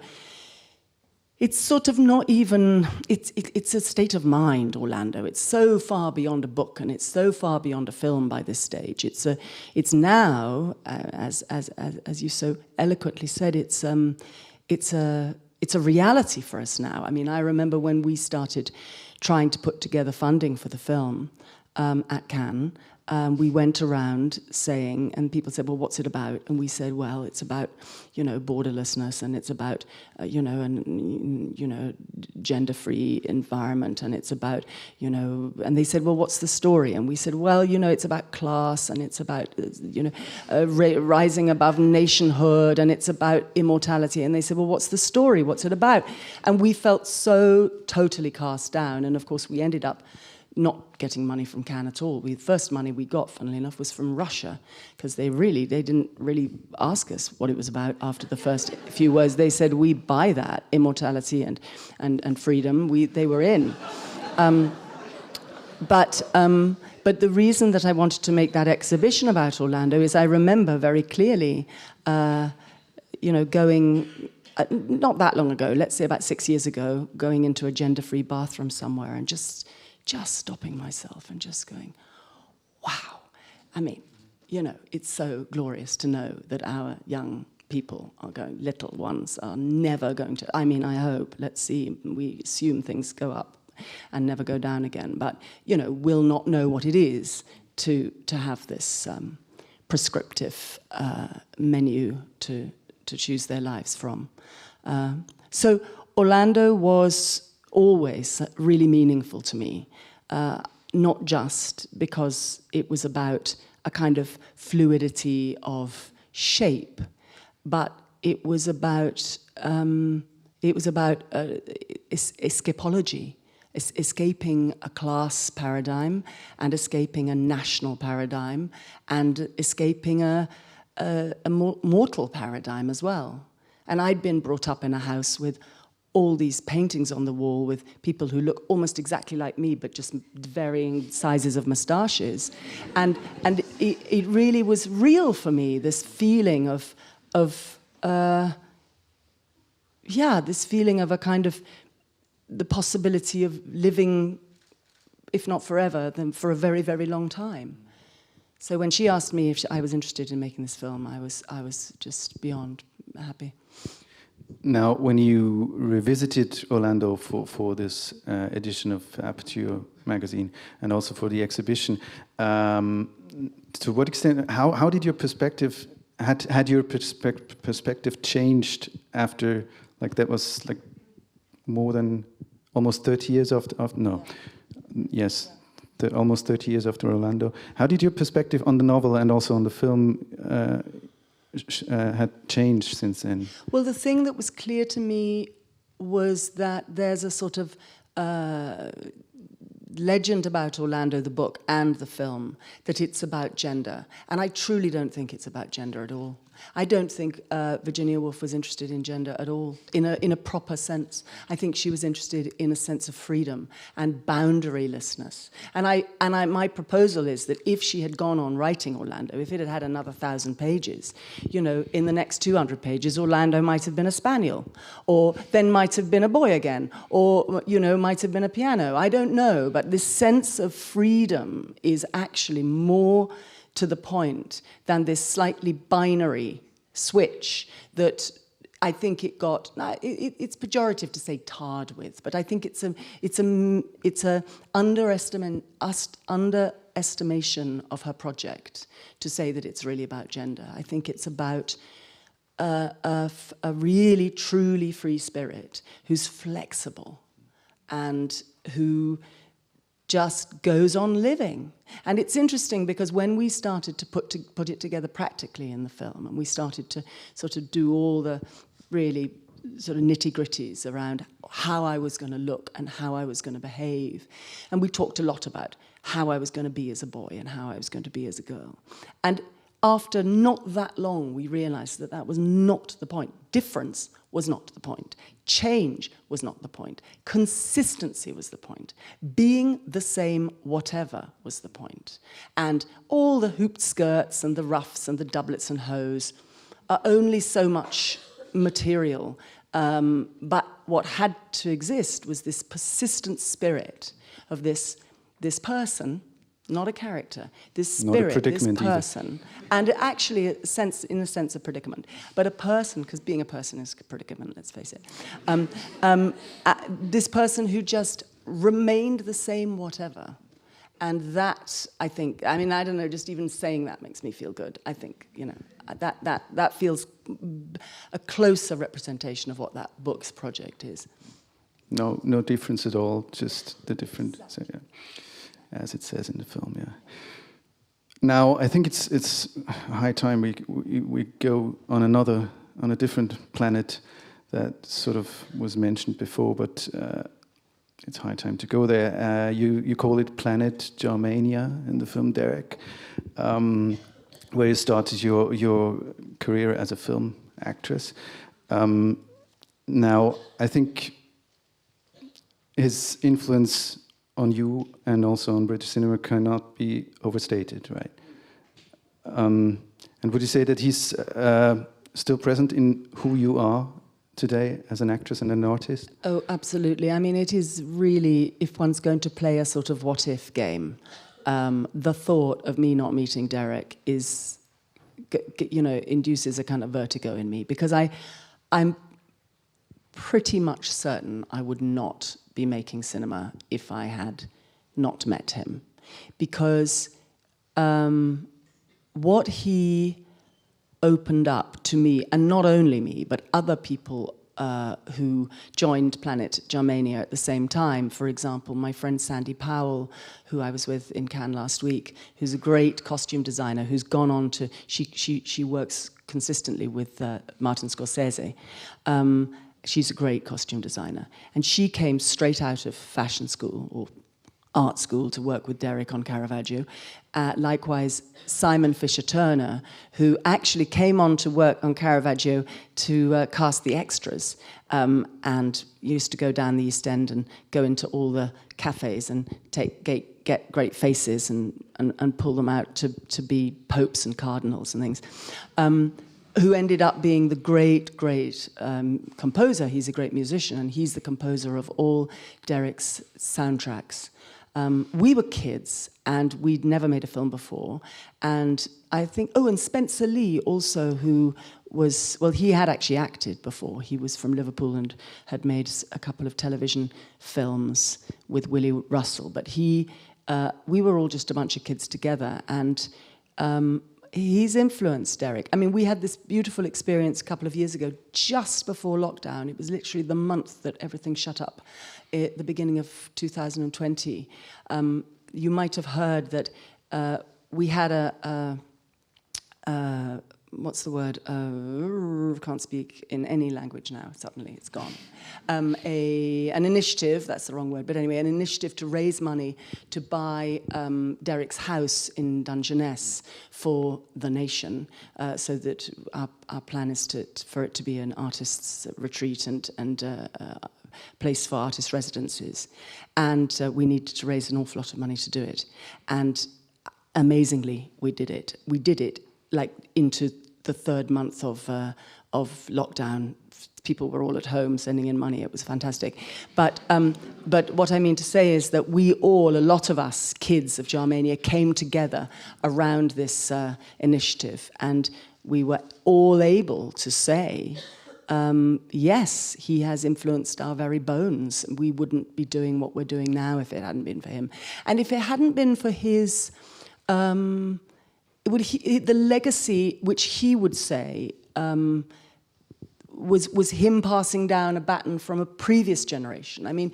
it's sort of not even, it's a state of mind, Orlando. It's so far beyond a book, and it's so far beyond a film by this stage. It's now, as you so eloquently said, it's a reality for us now. I mean, I remember when we started trying to put together funding for the film at Cannes, we went around saying, and people said, well, what's it about? And we said, well, it's about, borderlessness, and it's about, gender-free environment, and it's about, and they said, well, what's the story? And we said, well, it's about class, and it's about, rising above nationhood, and it's about immortality. And they said, well, what's the story? What's it about? And we felt so totally cast down. And of course, we ended up not getting money from Cannes at all. The first money we got, funnily enough, was from Russia, because they didn't really ask us what it was about after the first few words. They said, we buy that, immortality and freedom. They were in. But the reason that I wanted to make that exhibition about Orlando is I remember very clearly, going, not that long ago, let's say about 6 years ago, going into a gender-free bathroom somewhere and just stopping myself and just going, wow. I mean, it's so glorious to know that our young people little ones are never going to, I mean, I hope, let's see, we assume things go up and never go down again, but, will not know what it is to have this prescriptive menu to choose their lives from. So Orlando was always really meaningful to me, not just because it was about a kind of fluidity of shape, but it was about escapology, escaping a class paradigm and escaping a national paradigm and escaping a mortal paradigm as well. And I'd been brought up in a house with all these paintings on the wall with people who look almost exactly like me, but just varying sizes of moustaches. And it really was real for me, this feeling this feeling of a kind of the possibility of living, if not forever, then for a very, very long time. So when she asked me if I was interested in making this film, I was just beyond happy. Now, when you revisited Orlando for this edition of Aperture magazine and also for the exhibition, to what extent, how did your perspective, had your perspective changed after, like that was like more than almost 30 years after no, yes, almost 30 years after Orlando. How did your perspective on the novel and also on the film had changed since then? Well, the thing that was clear to me was that there's a sort of legend about Orlando, the book and the film, that it's about gender. And I truly don't think it's about gender at all. I don't think Virginia Woolf was interested in gender at all, in a proper sense. I think she was interested in a sense of freedom and boundarylessness. And my proposal is that if she had gone on writing Orlando, if it had had another 1,000 pages, you know, in the next 200 pages, Orlando might have been a spaniel, or then might have been a boy again, or, you know, might have been a piano. I don't know, but this sense of freedom is actually more to the point than this slightly binary switch that I think it got. It's pejorative to say tarred with, but I think it's a underestimation of her project to say that it's really about gender. I think it's about a really truly free spirit who's flexible and who just goes on living. And it's interesting because when we started to put it together practically in the film, and we started to sort of do all the really sort of nitty-gritties around how I was going to look and how I was going to behave, and we talked a lot about how I was going to be as a boy and how I was going to be as a girl. And after not that long, we realized that that was not the point. Difference was not the point. Change was not the point. Consistency was the point. Being the same whatever was the point. And all the hooped skirts and the ruffs and the doublets and hose are only so much material. But what had to exist was this persistent spirit of this person, not a character, this spirit, this person, and actually in a sense a predicament, but a person, because being a person is a predicament, let's face it. This person who just remained the same whatever. And that, I think, I mean, I don't know, just even saying that makes me feel good. I think, you know, that feels a closer representation of what that book's project is. No difference at all, just the different, so, yeah, as it says in the film, yeah. Now, I think it's high time we go on a different planet that sort of was mentioned before, but it's high time to go there. You call it Planet Germania in the film Derek, where you started your career as a film actress. Now, I think his influence on you and also on British cinema cannot be overstated, right? And would you say that he's still present in who you are today as an actress and an artist? Oh, absolutely. I mean, it is really, if one's going to play a sort of what-if game, the thought of me not meeting Derek is, you know, induces a kind of vertigo in me, because I'm pretty much certain I would not be making cinema if I had not met him, because what he opened up to me, and not only me, but other people who joined Planet Germania at the same time. For example, my friend Sandy Powell, who I was with in Cannes last week, who's a great costume designer, who's gone on to, she works consistently with Martin Scorsese. She's a great costume designer. And she came straight out of fashion school, or art school, to work with Derek on Caravaggio. Likewise, Simon Fisher-Turner, who actually came on to work on Caravaggio to cast the extras, and used to go down the East End and go into all the cafes and get great faces and pull them out to be popes and cardinals and things. Who ended up being the great composer. He's a great musician, and he's the composer of all Derek's soundtracks. We were kids, and we'd never made a film before. And I think, and Spencer Lee also, who was, well, he had actually acted before. He was from Liverpool and had made a couple of television films with Willie Russell. But we were all just a bunch of kids together, and he's influenced Derek. I mean, we had this beautiful experience a couple of years ago, just before lockdown. It was literally the month that everything shut up, at the beginning of 2020. You might have heard that we had what's the word? Can't speak in any language now. Suddenly, it's gone. An initiative. That's the wrong word, but anyway, an initiative to raise money to buy Derek's house in Dungeness for the nation, so that our plan is for it to be an artist's retreat and place for artist residences, and we needed to raise an awful lot of money to do it, and amazingly, we did it. We did it like into the third month of lockdown. People were all at home sending in money. It was fantastic. But what I mean to say is that a lot of us kids of Germania came together around this initiative, and we were all able to say, yes, he has influenced our very bones. We wouldn't be doing what we're doing now if it hadn't been for him. And if it hadn't been for his... the legacy, which he would say, was him passing down a baton from a previous generation. I mean,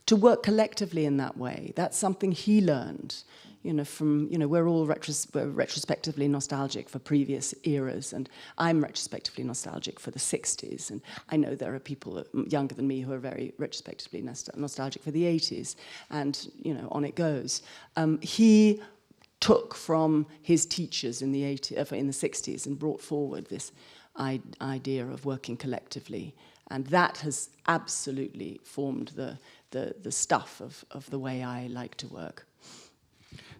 to work collectively in that way. That's something he learned. We're all retrospectively nostalgic for previous eras, and I'm retrospectively nostalgic for the 60s, and I know there are people younger than me who are very retrospectively nostalgic for the 80s, and, on it goes. He took from his teachers in the 60s and brought forward this idea of working collectively, and that has absolutely formed the stuff of the way I like to work.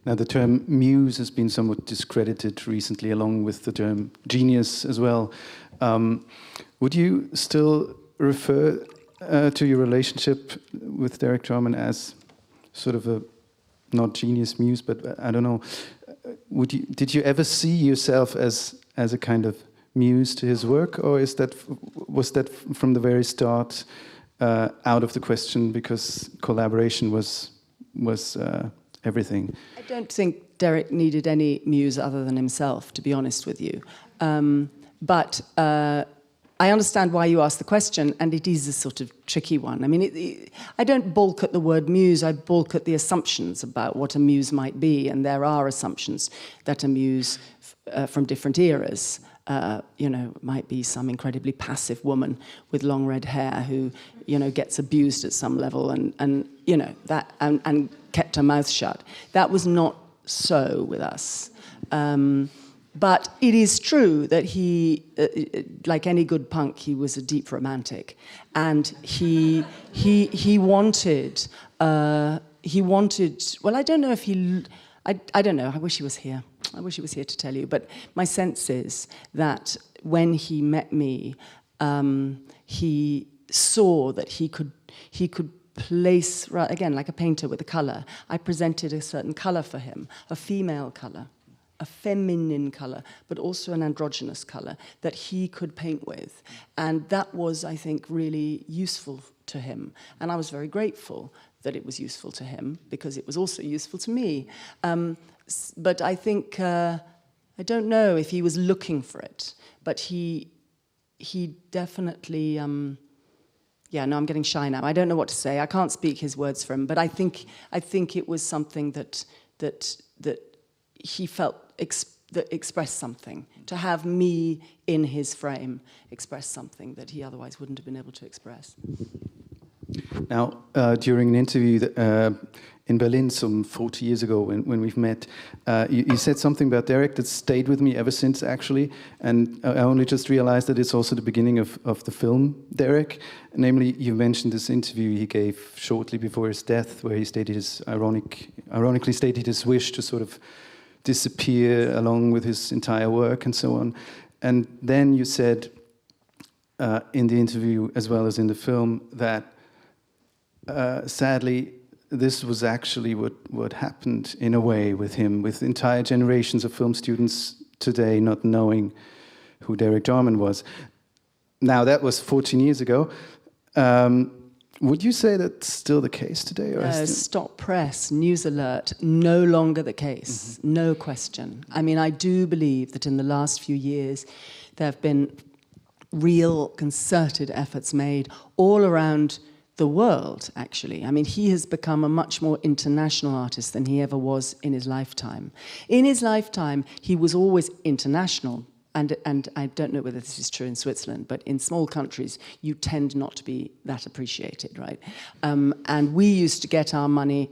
Now, the term muse has been somewhat discredited recently, along with the term genius as well. Would you still refer to your relationship with Derek Jarman as sort of a, not genius muse, but I don't know, did you ever see yourself as a kind of muse to his work, or was that from the very start out of the question because collaboration was everything? I don't think Derek needed any muse other than himself, to be honest with you. But I understand why you asked the question, and it is a sort of tricky one. I mean, I don't balk at the word muse, I balk at the assumptions about what a muse might be, and there are assumptions that a muse from different eras, might be some incredibly passive woman with long red hair who, gets abused at some level and kept her mouth shut. That was not so with us. But it is true that he, like any good punk, he was a deep romantic, and he wanted. Well, I don't know if he. I don't know. I wish he was here. I wish he was here to tell you. But my sense is that when he met me, he saw that he could place, again, like a painter with a colour. I presented a certain colour for him, a female colour, a feminine colour, but also an androgynous colour that he could paint with. And that was, I think, really useful to him. And I was very grateful that it was useful to him, because it was also useful to me. But I think, I don't know if he was looking for it, but he he definitely, I'm getting shy now. I don't know what to say. I can't speak his words for him, but I think it was something that he felt that expressed something. To have me in his frame express something that he otherwise wouldn't have been able to express. Now, during an interview in Berlin some 40 years ago when we've met, you said something about Derek that stayed with me ever since, actually, and I only just realized that it's also the beginning of the film Derek. Namely, you mentioned this interview he gave shortly before his death, where he stated ironically stated his wish to sort of disappear along with his entire work and so on. And then you said in the interview, as well as in the film, that sadly, this was actually what happened in a way with him, with entire generations of film students today not knowing who Derek Jarman was. Now, that was 14 years ago. Would you say that's still the case today? Or stop press, news alert, no longer the case, no question. I mean, I do believe that in the last few years there have been real concerted efforts made all around the world, actually. I mean, he has become a much more international artist than he ever was in his lifetime. In his lifetime, he was always international. And I don't know whether this is true in Switzerland, but in small countries, you tend not to be that appreciated, right? And we used to get our money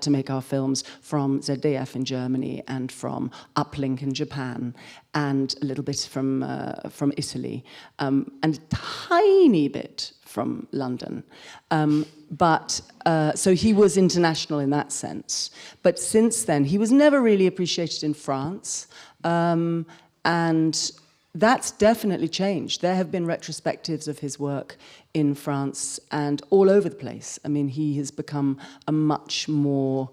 to make our films from ZDF in Germany and from Uplink in Japan and a little bit from Italy and a tiny bit from London. So he was international in that sense. But since then, he was never really appreciated in France. And that's definitely changed. There have been retrospectives of his work in France and all over the place. I mean, he has become a much more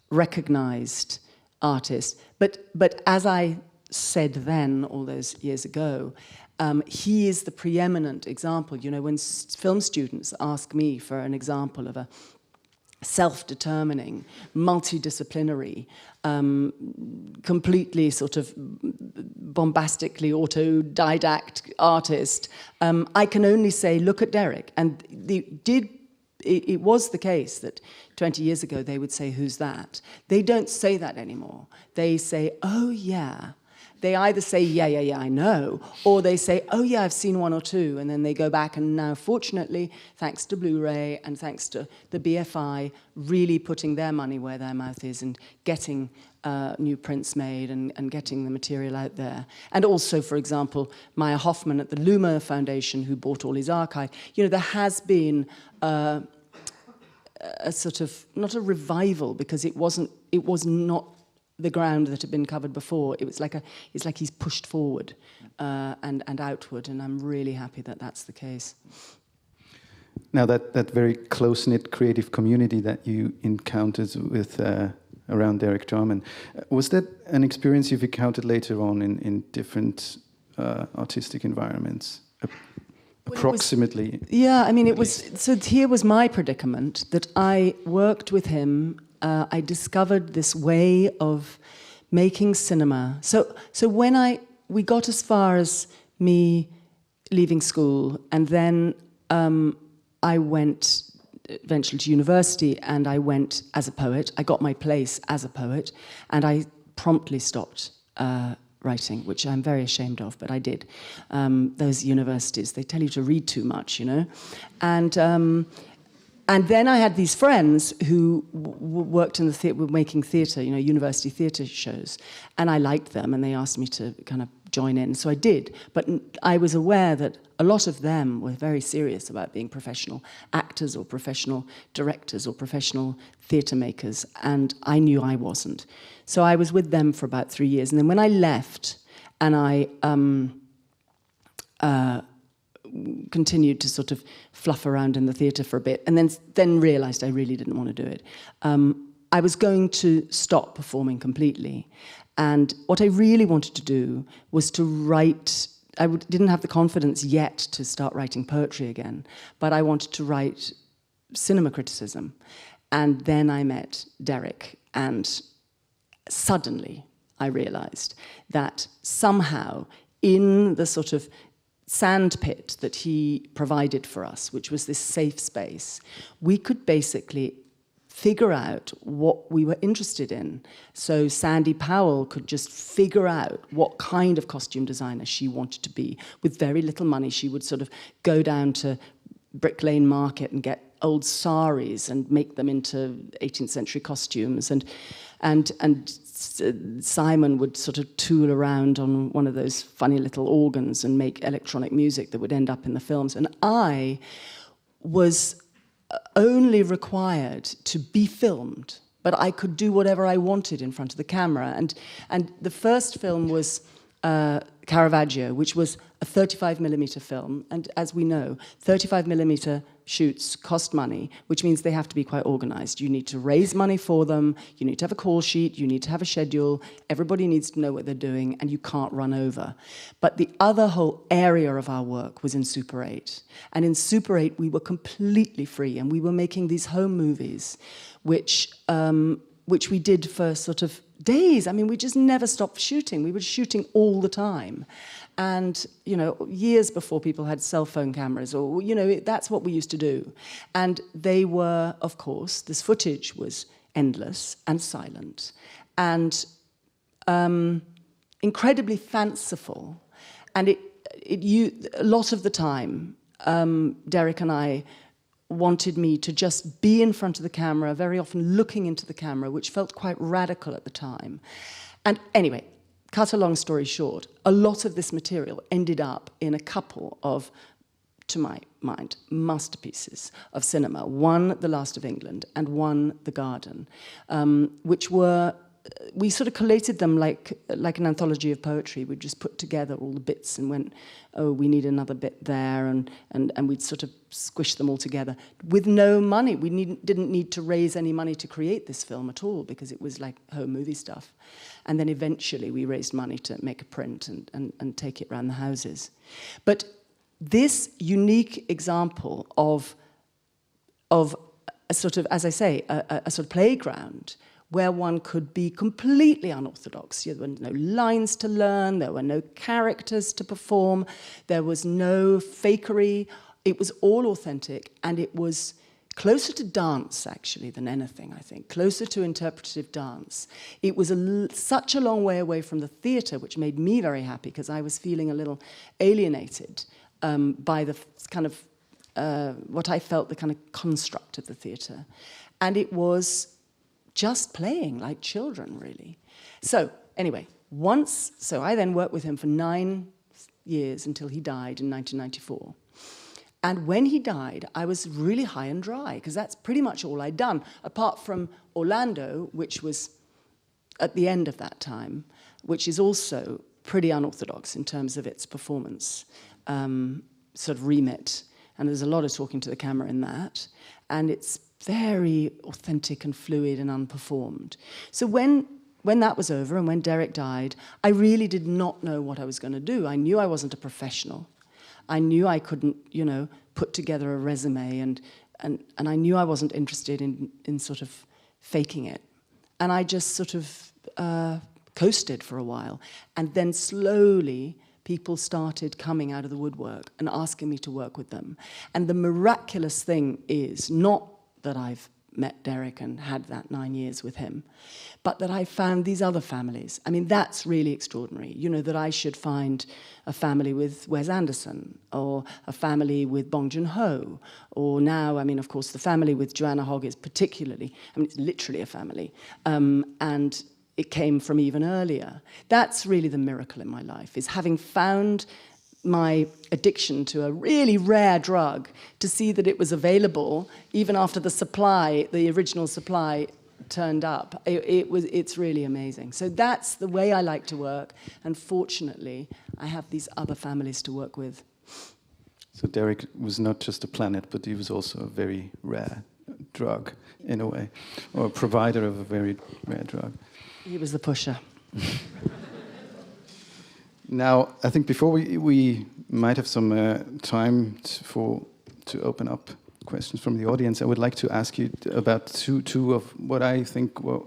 recognized artist. But as I said then, all those years ago, he is the preeminent example. You know, when film students ask me for an example of a self-determining, multidisciplinary, completely sort of bombastically autodidact artist, I can only say, look at Derek. And it was the case that 20 years ago they would say, who's that? They don't say that anymore. They say, oh, yeah. They either say, yeah, I know, or they say, oh, yeah, I've seen one or two, and then they go back, and now, fortunately, thanks to Blu-ray and thanks to the BFI really putting their money where their mouth is and getting new prints made and getting the material out there. And also, for example, Maya Hoffman at the Luma Foundation, who bought all his archive, you know, there has been a sort of, not a revival, because it was not the ground that had been covered before. It's like he's pushed forward and outward, and I'm really happy that that's the case. Now, that very close-knit creative community that you encountered with around Derek Jarman, was that an experience you've encountered later on in different artistic environments? Approximately. I mean, it was. So here was my predicament, that I worked with him. I discovered this way of making cinema. So when we got as far as me leaving school, and then I went eventually to university, and I went as a poet. I got my place as a poet, and I promptly stopped writing, which I'm very ashamed of, but I did. Those universities, they tell you to read too much, you know, and then I had these friends who worked in the theatre, were making theatre, you know, university theatre shows, and I liked them, and they asked me to kind of join in, so I did. But I was aware that a lot of them were very serious about being professional actors or professional directors or professional theatre makers, and I knew I wasn't. So I was with them for about 3 years, and then when I left, and I continued to sort of fluff around in the theatre for a bit, and then realised I really didn't want to do it. I was going to stop performing completely, and what I really wanted to do was to write. I didn't have the confidence yet to start writing poetry again, but I wanted to write cinema criticism. And then I met Derek, and suddenly I realised that somehow in the sort of sand pit that he provided for us, which was this safe space, we could basically figure out what we were interested in. So Sandy Powell could just figure out what kind of costume designer she wanted to be. With very little money, she would sort of go down to Brick Lane Market and get old saris and make them into 18th century costumes. And Simon would sort of tool around on one of those funny little organs and make electronic music that would end up in the films. And I was only required to be filmed, but I could do whatever I wanted in front of the camera. And the first film was Caravaggio, which was a 35mm film. And as we know, 35mm shoots cost money, which means they have to be quite organized. You need to raise money for them, you need to have a call sheet, you need to have a schedule, everybody needs to know what they're doing, and you can't run over. But the other whole area of our work was in Super 8. And in Super 8, we were completely free, and we were making these home movies, which we did for sort of days. I mean, we just never stopped shooting. We were shooting all the time. And, years before people had cell phone cameras, or, that's what we used to do. And they were, of course, this footage was endless and silent and incredibly fanciful. And a lot of the time, Derek and I wanted me to just be in front of the camera, very often looking into the camera, which felt quite radical at the time. And anyway, cut a long story short, a lot of this material ended up in a couple of, to my mind, masterpieces of cinema. One, The Last of England, and one, The Garden, which were, we sort of collated them like an anthology of poetry. We just put together all the bits and went, oh, we need another bit there, and we'd sort of squish them all together with no money. We didn't need to raise any money to create this film at all, because it was like home movie stuff. And then eventually we raised money to make a print and take it around the houses. But this unique example of a sort of, as I say, a sort of playground where one could be completely unorthodox. There were no lines to learn, there were no characters to perform, there was no fakery. It was all authentic, and it was closer to dance, actually, than anything, I think, closer to interpretive dance. It was such a long way away from the theatre, which made me very happy, because I was feeling a little alienated by the kind of, what I felt the kind of construct of the theatre. And it was just playing like children, really. So, anyway, I then worked with him for 9 years until he died in 1994. And when he died, I was really high and dry, because that's pretty much all I'd done, apart from Orlando, which was at the end of that time, which is also pretty unorthodox in terms of its performance, sort of remit. And there's a lot of talking to the camera in that. And it's very authentic and fluid and unperformed. So when that was over and when Derek died, I really did not know what I was going to do. I knew I wasn't a professional. I knew I couldn't, put together a resume, and I knew I wasn't interested in sort of faking it. And I just sort of coasted for a while. And then slowly people started coming out of the woodwork and asking me to work with them. And the miraculous thing is not that I've met Derek and had that 9 years with him, but that I found these other families. I mean, that's really extraordinary, that I should find a family with Wes Anderson, or a family with Bong Joon-ho, or now, of course, the family with Joanna Hogg is particularly, it's literally a family, and it came from even earlier. That's really the miracle in my life, is having found my addiction to a really rare drug, to see that it was available even after the original supply turned up. It's really amazing. So that's the way I like to work, and fortunately I have these other families to work with. So Derek was not just a planet, but he was also a very rare drug, in a way, or a provider of a very rare drug. He was the pusher. Now, I think before we might have some time to open up questions from the audience. I would like to ask you about two of what I think were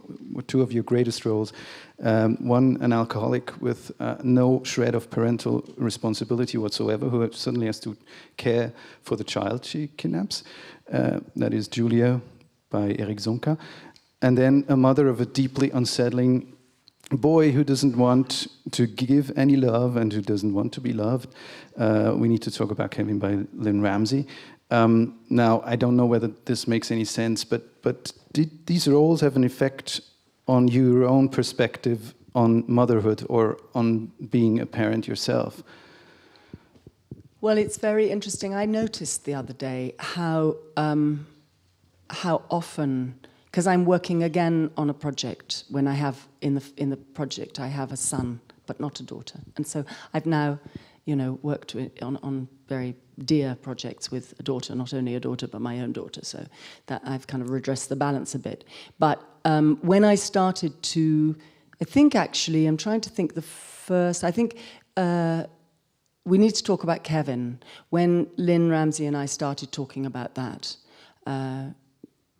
two of your greatest roles. One, an alcoholic with no shred of parental responsibility whatsoever, who suddenly has to care for the child she kidnaps. That is Julia by Eric Zonka. And then a mother of a deeply unsettling boy who doesn't want to give any love and who doesn't want to be loved. We need to talk about Kevin by Lynn Ramsey. Now, I don't know whether this makes any sense, but did these roles have an effect on your own perspective on motherhood or on being a parent yourself? Well, it's very interesting. I noticed the other day how often, because I'm working again on a project when I have in the project I have a son but not a daughter, and so I've now, worked on very dear projects with a daughter, not only a daughter but my own daughter. So that I've kind of redressed the balance a bit. But when I started to, I think actually, I'm trying to think the first. I think. We need to talk about Kevin. When Lynn Ramsey and I started talking about that,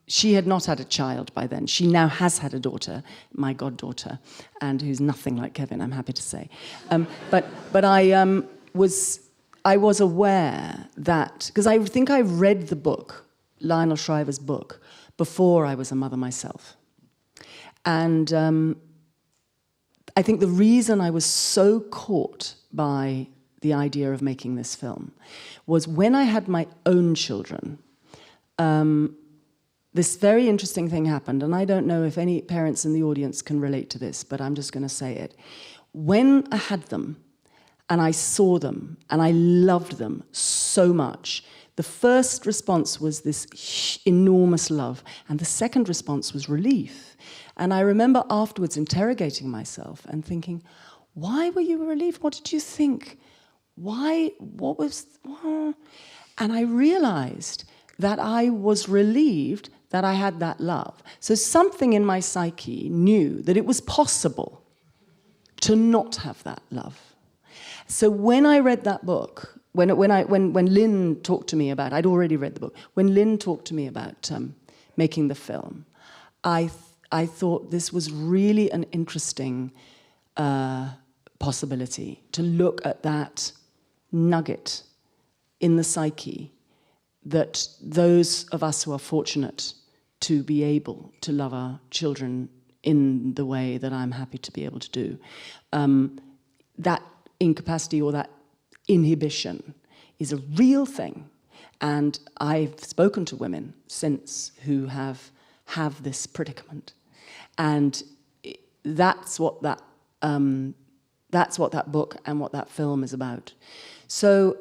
she had not had a child by then. She now has had a daughter, my goddaughter, and who's nothing like Kevin, I'm happy to say. But I was aware that, because I think I read the book, Lionel Shriver's book, before I was a mother myself. And I think the reason I was so caught by the idea of making this film was when I had my own children, this very interesting thing happened, and I don't know if any parents in the audience can relate to this, but I'm just going to say it. When I had them, and I saw them, and I loved them so much, the first response was this enormous love, and the second response was relief. And I remember afterwards interrogating myself and thinking, why were you relieved? What did you think? Why? What was... And I realized that I was relieved that I had that love. So something in my psyche knew that it was possible to not have that love. So when I read that book, when Lynn talked to me about, I'd already read the book, when Lynn talked to me about making the film, I thought this was really an interesting possibility to look at that nugget in the psyche that those of us who are fortunate to be able to love our children in the way that I'm happy to be able to do, that incapacity or that inhibition is a real thing. And I've spoken to women since who have this predicament. And that's what that book and what that film is about. So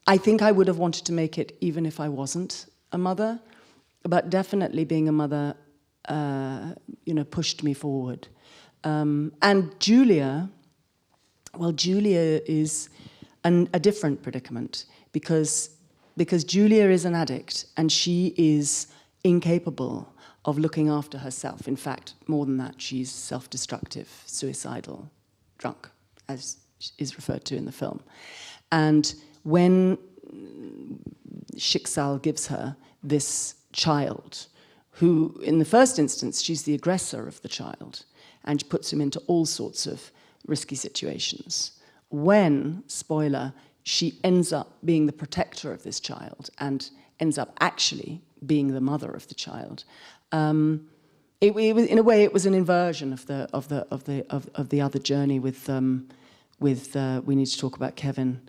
I think I would have wanted to make it even if I wasn't a mother, but definitely being a mother, pushed me forward. And Julia, well, Julia is a different predicament because Julia is an addict and she is incapable of looking after herself. In fact, more than that, she's self-destructive, suicidal, drunk, as is referred to in the film. And when Schicksal gives her this child, who, in the first instance, she's the aggressor of the child, and puts him into all sorts of risky situations. When, spoiler, she ends up being the protector of this child and ends up actually being the mother of the child, it was, in a way, it was an inversion of the other journey with We Need to Talk About Kevin.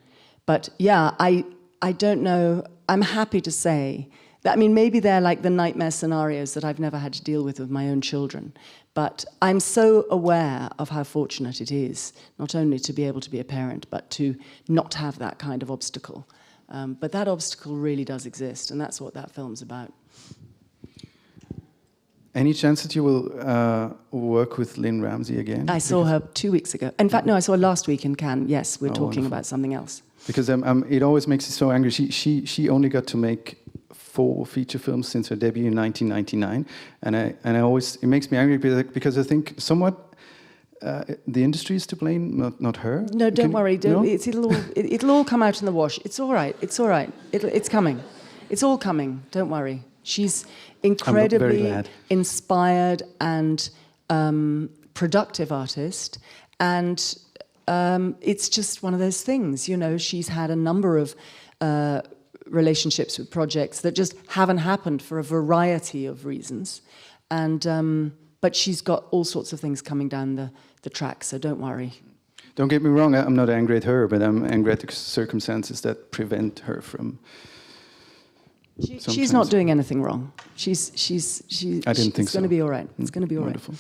But yeah, I don't know. I'm happy to say that, I mean, maybe they're like the nightmare scenarios that I've never had to deal with my own children. But I'm so aware of how fortunate it is, not only to be able to be a parent, but to not have that kind of obstacle. But that obstacle really does exist, and that's what that film's about. Any chance that you will work with Lynn Ramsey again? I saw her 2 weeks ago. In fact, no, I saw her last week in Cannes. Yes, we're talking wonderful. About something else. Because it always makes me so angry. She only got to make 4 feature films since her debut in 1999, and I always, it makes me angry because I think somewhat the industry is to blame, not her. No, don't worry. It'll all come out in the wash. It's all right. It's all right. It's coming. It's all coming, don't worry. She's very incredibly glad. inspired and productive artist, and it's just one of those things, you know. She's had a number of relationships with projects that just haven't happened for a variety of reasons, and but she's got all sorts of things coming down the track, so don't worry. Don't get me wrong, I'm not angry at her, but I'm angry at the circumstances that prevent her from... She's not doing anything wrong. I didn't think so. It's going to be all right. It's going to be all right. Wonderful.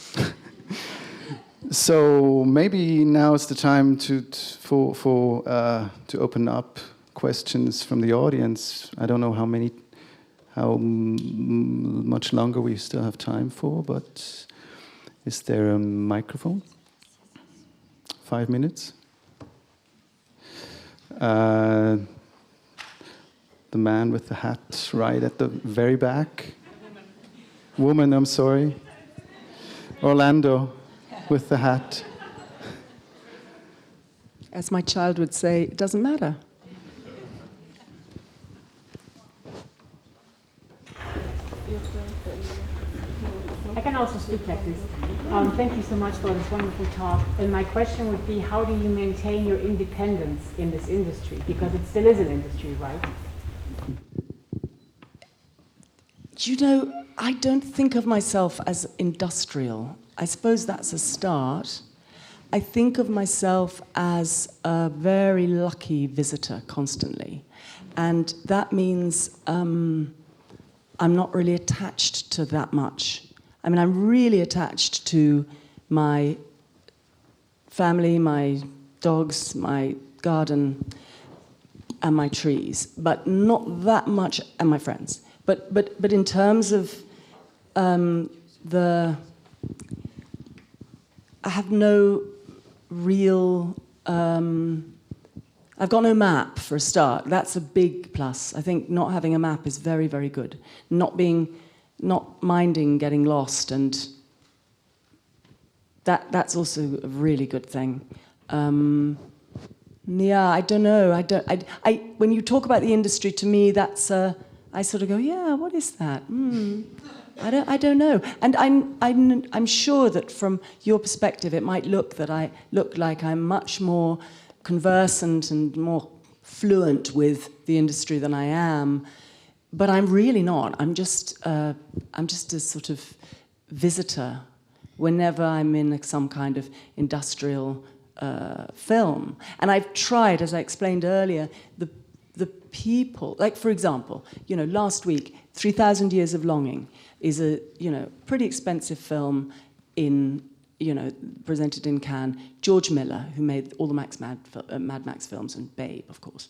So maybe now is the time to open up questions from the audience. I don't know how much longer we still have time for, but is there a microphone? 5 minutes. The man with the hat right at the very back. Woman, I'm sorry. Orlando with the hat. As my child would say, it doesn't matter. I can also speak like this. Thank you so much for this wonderful talk. And my question would be, how do you maintain your independence in this industry? Because it still is an industry, right? You know, I don't think of myself as industrial. I suppose that's a start. I think of myself as a very lucky visitor constantly. And that means I'm not really attached to that much. I mean, I'm really attached to my family, my dogs, my garden, and my trees, but not that much, and my friends. But in terms of I have no real, I've got no map for a start. That's a big plus. I think not having a map is very, very good. Not minding getting lost, and that's also a really good thing. Yeah, I don't know. When you talk about the industry, to me, that's I sort of go, yeah, what is that? I don't know. And I'm sure that from your perspective, it might look like I'm much more conversant and more fluent with the industry than I am, but I'm really not. I'm just a sort of visitor whenever I'm in some kind of industrial film. And I've tried, as I explained earlier, the people, like for example, last week, 3,000 Years of Longing is a pretty expensive film presented in Cannes. George Miller, who made all the Mad Max films, and Babe, of course,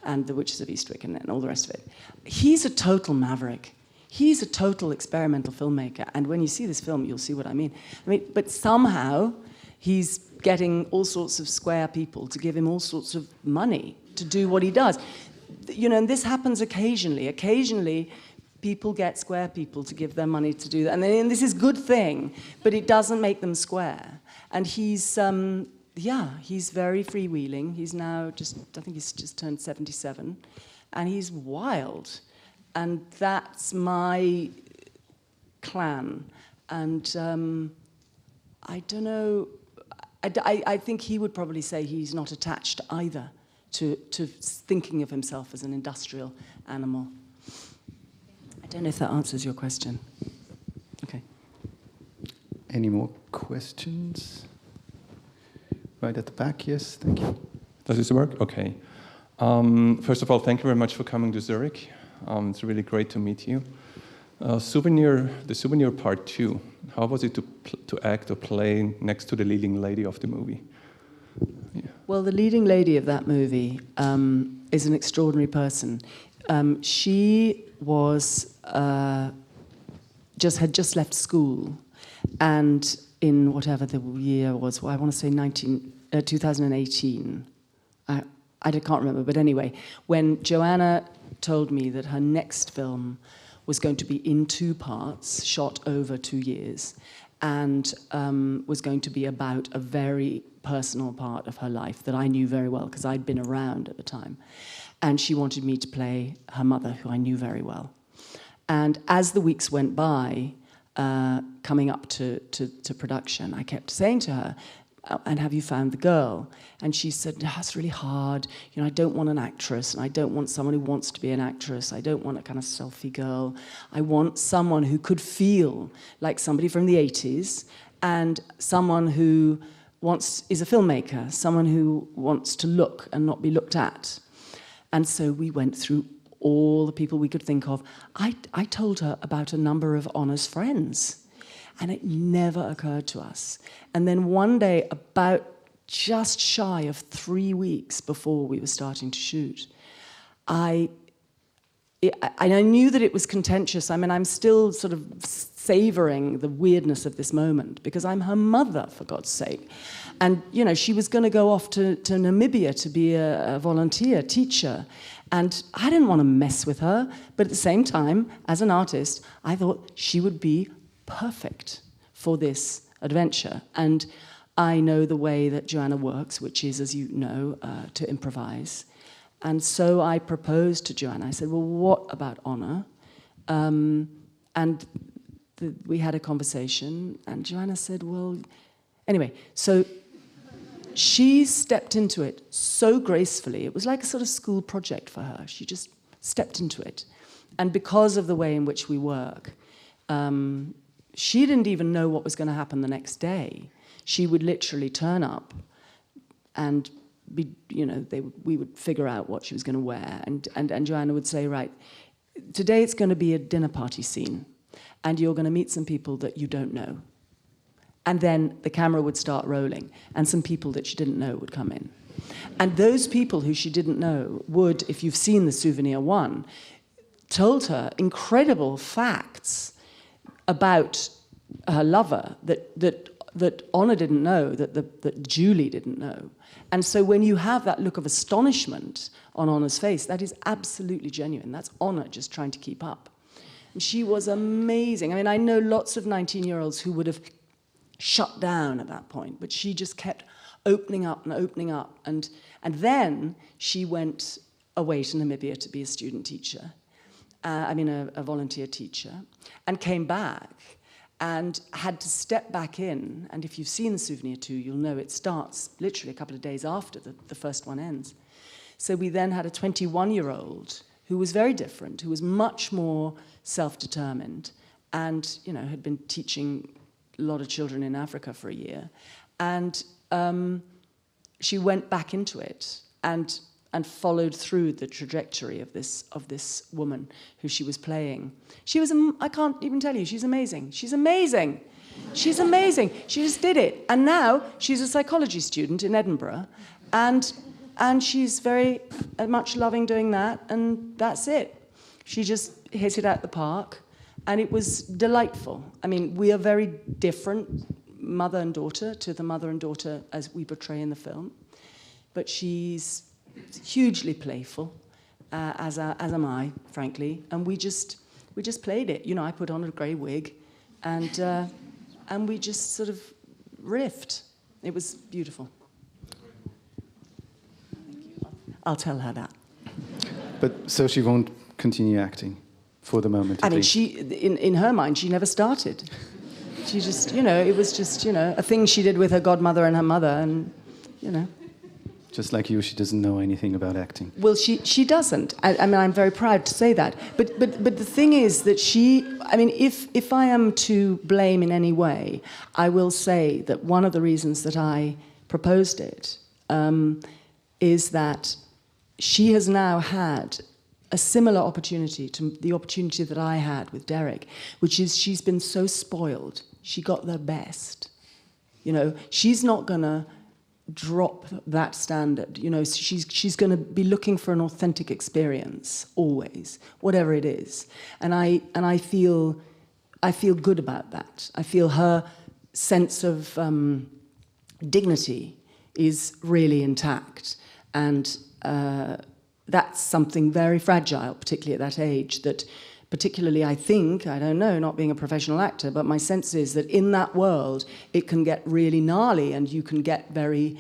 and The Witches of Eastwick, and all the rest of it. He's a total maverick. He's a total experimental filmmaker, and when you see this film, you'll see what I mean. But somehow he's getting all sorts of square people to give him all sorts of money to do what he does. And this happens occasionally. Occasionally, people get square people to give their money to do that. And this is a good thing, but it doesn't make them square. And he's very freewheeling. He's now I think he's just turned 77. And he's wild. And that's my clan. And I don't know, I think he would probably say he's not attached either to thinking of himself as an industrial animal. I don't know if that answers your question. Okay. Any more questions? Right at the back, yes, thank you. Does this work? Okay. First of all, thank you very much for coming to Zurich. It's really great to meet you. The Souvenir Part 2. How was it to act or play next to the leading lady of the movie? Yeah. Well, the leading lady of that movie is an extraordinary person. She was had just left school, and in whatever the year was, I want to say 2018. I can't remember, but anyway, when Joanna told me that her next film was going to be in 2 parts, shot over 2 years, and was going to be about a very personal part of her life that I knew very well because I'd been around at the time. And she wanted me to play her mother, who I knew very well. And as the weeks went by, coming up to production, I kept saying to her, and have you found the girl? And she said, no, it's really hard. You know, I don't want an actress, and I don't want someone who wants to be an actress. I don't want a kind of selfie girl. I want someone who could feel like somebody from the 80s, and someone who is a filmmaker, someone who wants to look and not be looked at. And so we went through all the people we could think of. I told her about a number of Honor's friends, and it never occurred to us. And then one day, about just shy of 3 weeks before we were starting to shoot, I knew that it was contentious. I mean, I'm still sort of savoring the weirdness of this moment because I'm her mother, for God's sake. And, you know, she was going to go off to Namibia to be a volunteer teacher. And I didn't want to mess with her. But at the same time, as an artist, I thought she would be perfect for this adventure. And I know the way that Joanna works, which is, as you know, to improvise. And so I proposed to Joanna. I said, well, what about Honor? We had a conversation, and Joanna said, well... Anyway, so she stepped into it so gracefully. It was like a sort of school project for her. She just stepped into it. And because of the way in which we work, she didn't even know what was going to happen the next day. She would literally turn up and be, you know, we would figure out what she was going to wear. And Joanna would say, right, today it's going to be a dinner party scene, and you're going to meet some people that you don't know. And then the camera would start rolling, and some people that she didn't know would come in. And those people who she didn't know would, if you've seen the Souvenir one, told her incredible facts about her lover that Honor didn't know, that Julie didn't know. And so when you have that look of astonishment on Honor's face, that is absolutely genuine. That's Honor just trying to keep up. And she was amazing. I mean, I know lots of 19-year-olds who would have shut down at that point, but she just kept opening up and opening up. And then she went away to Namibia to be a student teacher, a volunteer teacher, and came back and had to step back in. And if you've seen the Souvenir 2, you'll know it starts literally a couple of days after the first one ends. So we then had a 21-year-old who was very different, who was much more self-determined, and, you know, had been teaching a lot of children in Africa for a year. And she went back into it and followed through the trajectory of this woman who she was playing. She was, I can't even tell you, she's amazing. She's amazing. She's amazing. She just did it. And now she's a psychology student in Edinburgh, and she's very much loving doing that, and that's it. She just hit it out the park, and it was delightful. I mean, we are very different, mother and daughter, to the mother and daughter as we portray in the film. But she's hugely playful, as am I, frankly. And we just played it. You know, I put on a grey wig, and we just sort of riffed. It was beautiful. Thank you. I'll tell her that. But so she won't continue acting for the moment. I mean, she, in her mind, she never started. She just, you know, it was just, you know, a thing she did with her godmother and her mother, and, you know. Just like you, she doesn't know anything about acting. Well, she doesn't. I mean, I'm very proud to say that. But the thing is that she, I mean, if I am to blame in any way, I will say that one of the reasons that I proposed it is that she has now had a similar opportunity to the opportunity that I had with Derek, which is she's been so spoiled. She got the best. You know, she's not going to drop that standard. You know, she's going to be looking for an authentic experience always, whatever it is. And I feel good about that. I feel her sense of dignity is really intact, and that's something very fragile, particularly at that age, that particularly, I think, I don't know, not being a professional actor, but my sense is that in that world, it can get really gnarly and you can get very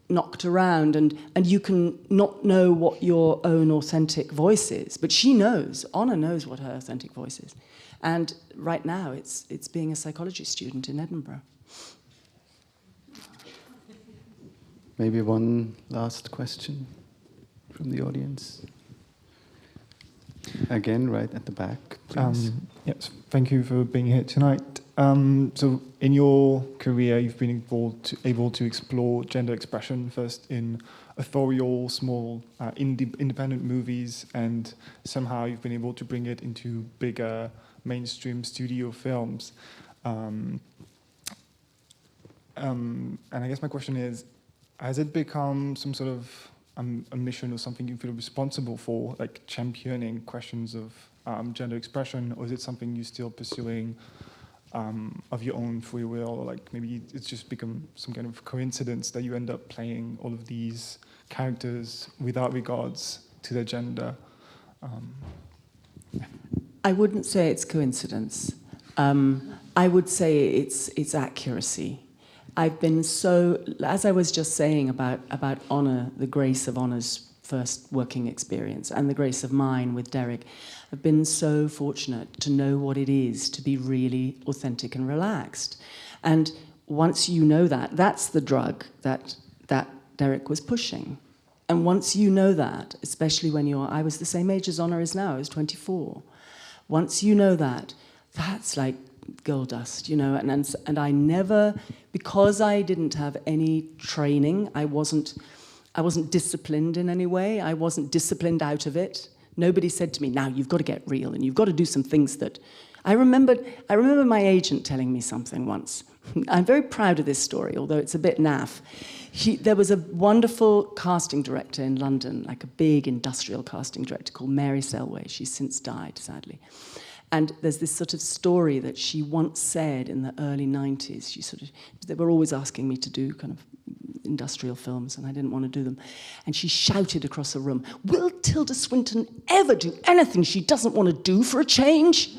knocked around and you can not know what your own authentic voice is. But she knows, Honor knows what her authentic voice is. And right now, it's being a psychology student in Edinburgh. Maybe one last question from the audience. Again, right at the back, please. Yes, thank you for being here tonight. So, in your career, you've been able to explore gender expression first in authorial, small, independent movies, and somehow you've been able to bring it into bigger mainstream studio films. And I guess my question is, has it become some sort of a mission or something you feel responsible for, like championing questions of gender expression, or is it something you're still pursuing of your own free will, or like maybe it's just become some kind of coincidence that you end up playing all of these characters without regards to their gender? I wouldn't say it's coincidence. I would say it's accuracy. I've been so, as I was just saying about Honor, the grace of Honor's first working experience and the grace of mine with Derek, I've been so fortunate to know what it is to be really authentic and relaxed. And once you know that, that's the drug that Derek was pushing. And once you know that, especially when I was the same age as Honor is now, I was 24. Once you know that, that's like gold dust, you know, and I never, because I didn't have any training, I wasn't disciplined in any way, I wasn't disciplined out of it. Nobody said to me, now you've got to get real and you've got to do some things that... I remember my agent telling me something once. I'm very proud of this story, although it's a bit naff. There was a wonderful casting director in London, like a big industrial casting director called Mary Selway. She's since died, sadly. And there's this sort of story that she once said in the early 90s. They were always asking me to do kind of industrial films, and I didn't want to do them. And she shouted across the room, "Will Tilda Swinton ever do anything she doesn't want to do for a change?"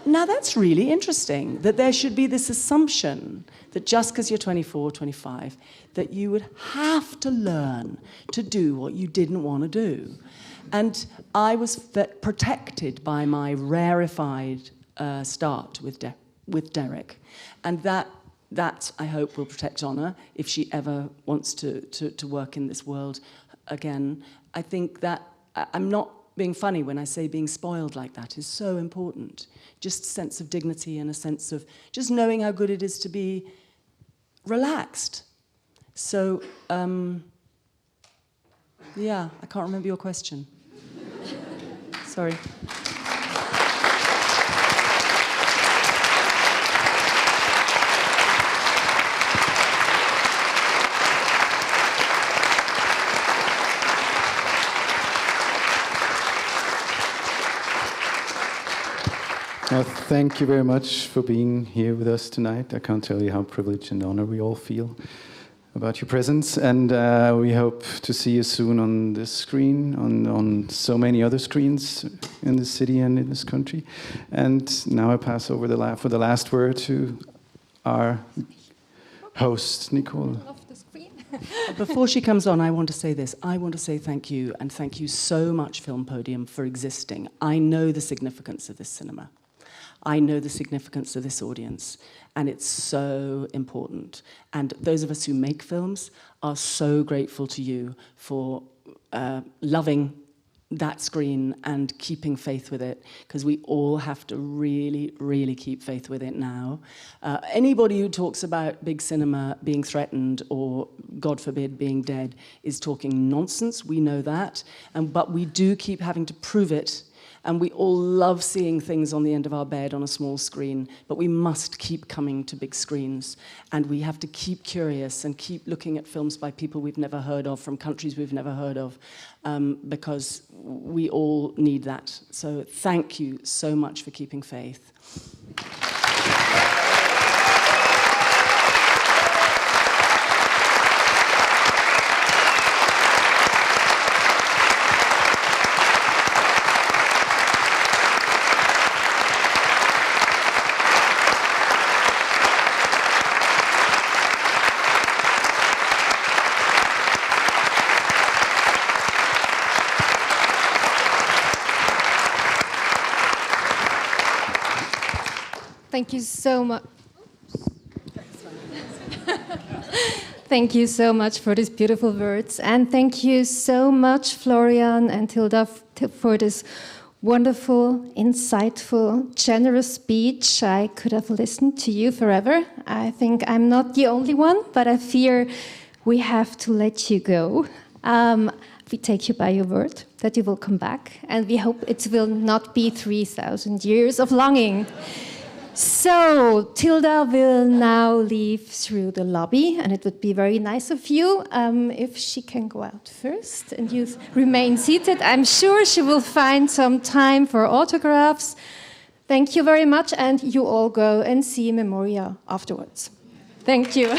Now that's really interesting, that there should be this assumption that just because you're 24, 25, that you would have to learn to do what you didn't want to do. And I was protected by my rarefied start with Derek. And that, I hope, will protect Honor if she ever wants to work in this world again. I think that I'm not being funny when I say being spoiled like that is so important. Just a sense of dignity and a sense of just knowing how good it is to be relaxed. So, yeah, I can't remember your question. Sorry. Well, thank you very much for being here with us tonight. I can't tell you how privileged and honored we all feel about your presence, and we hope to see you soon on this screen, on so many other screens in this city and in this country. And now I pass over for the last word to our host, Nicole. Before she comes on, I want to say this. I want to say thank you, and thank you so much, Filmpodium, for existing. I know the significance of this cinema. I know the significance of this audience, and it's so important. And those of us who make films are so grateful to you for loving that screen and keeping faith with it, because we all have to really, really keep faith with it now. Anybody who talks about big cinema being threatened or, God forbid, being dead is talking nonsense. We know that. But we do keep having to prove it. And we all love seeing things on the end of our bed on a small screen, but we must keep coming to big screens. And we have to keep curious and keep looking at films by people we've never heard of, from countries we've never heard of, because we all need that. So thank you so much for keeping faith. Thank you so much. Thank you so much for these beautiful words. And thank you so much, Florian and Tilda, for this wonderful, insightful, generous speech. I could have listened to you forever. I think I'm not the only one, but I fear we have to let you go. We take you by your word that you will come back, and we hope it will not be 3,000 years of longing. So, Tilda will now leave through the lobby, and it would be very nice of you if she can go out first and you remain seated. I'm sure she will find some time for autographs. Thank you very much, and you all go and see Memoria afterwards. Thank you.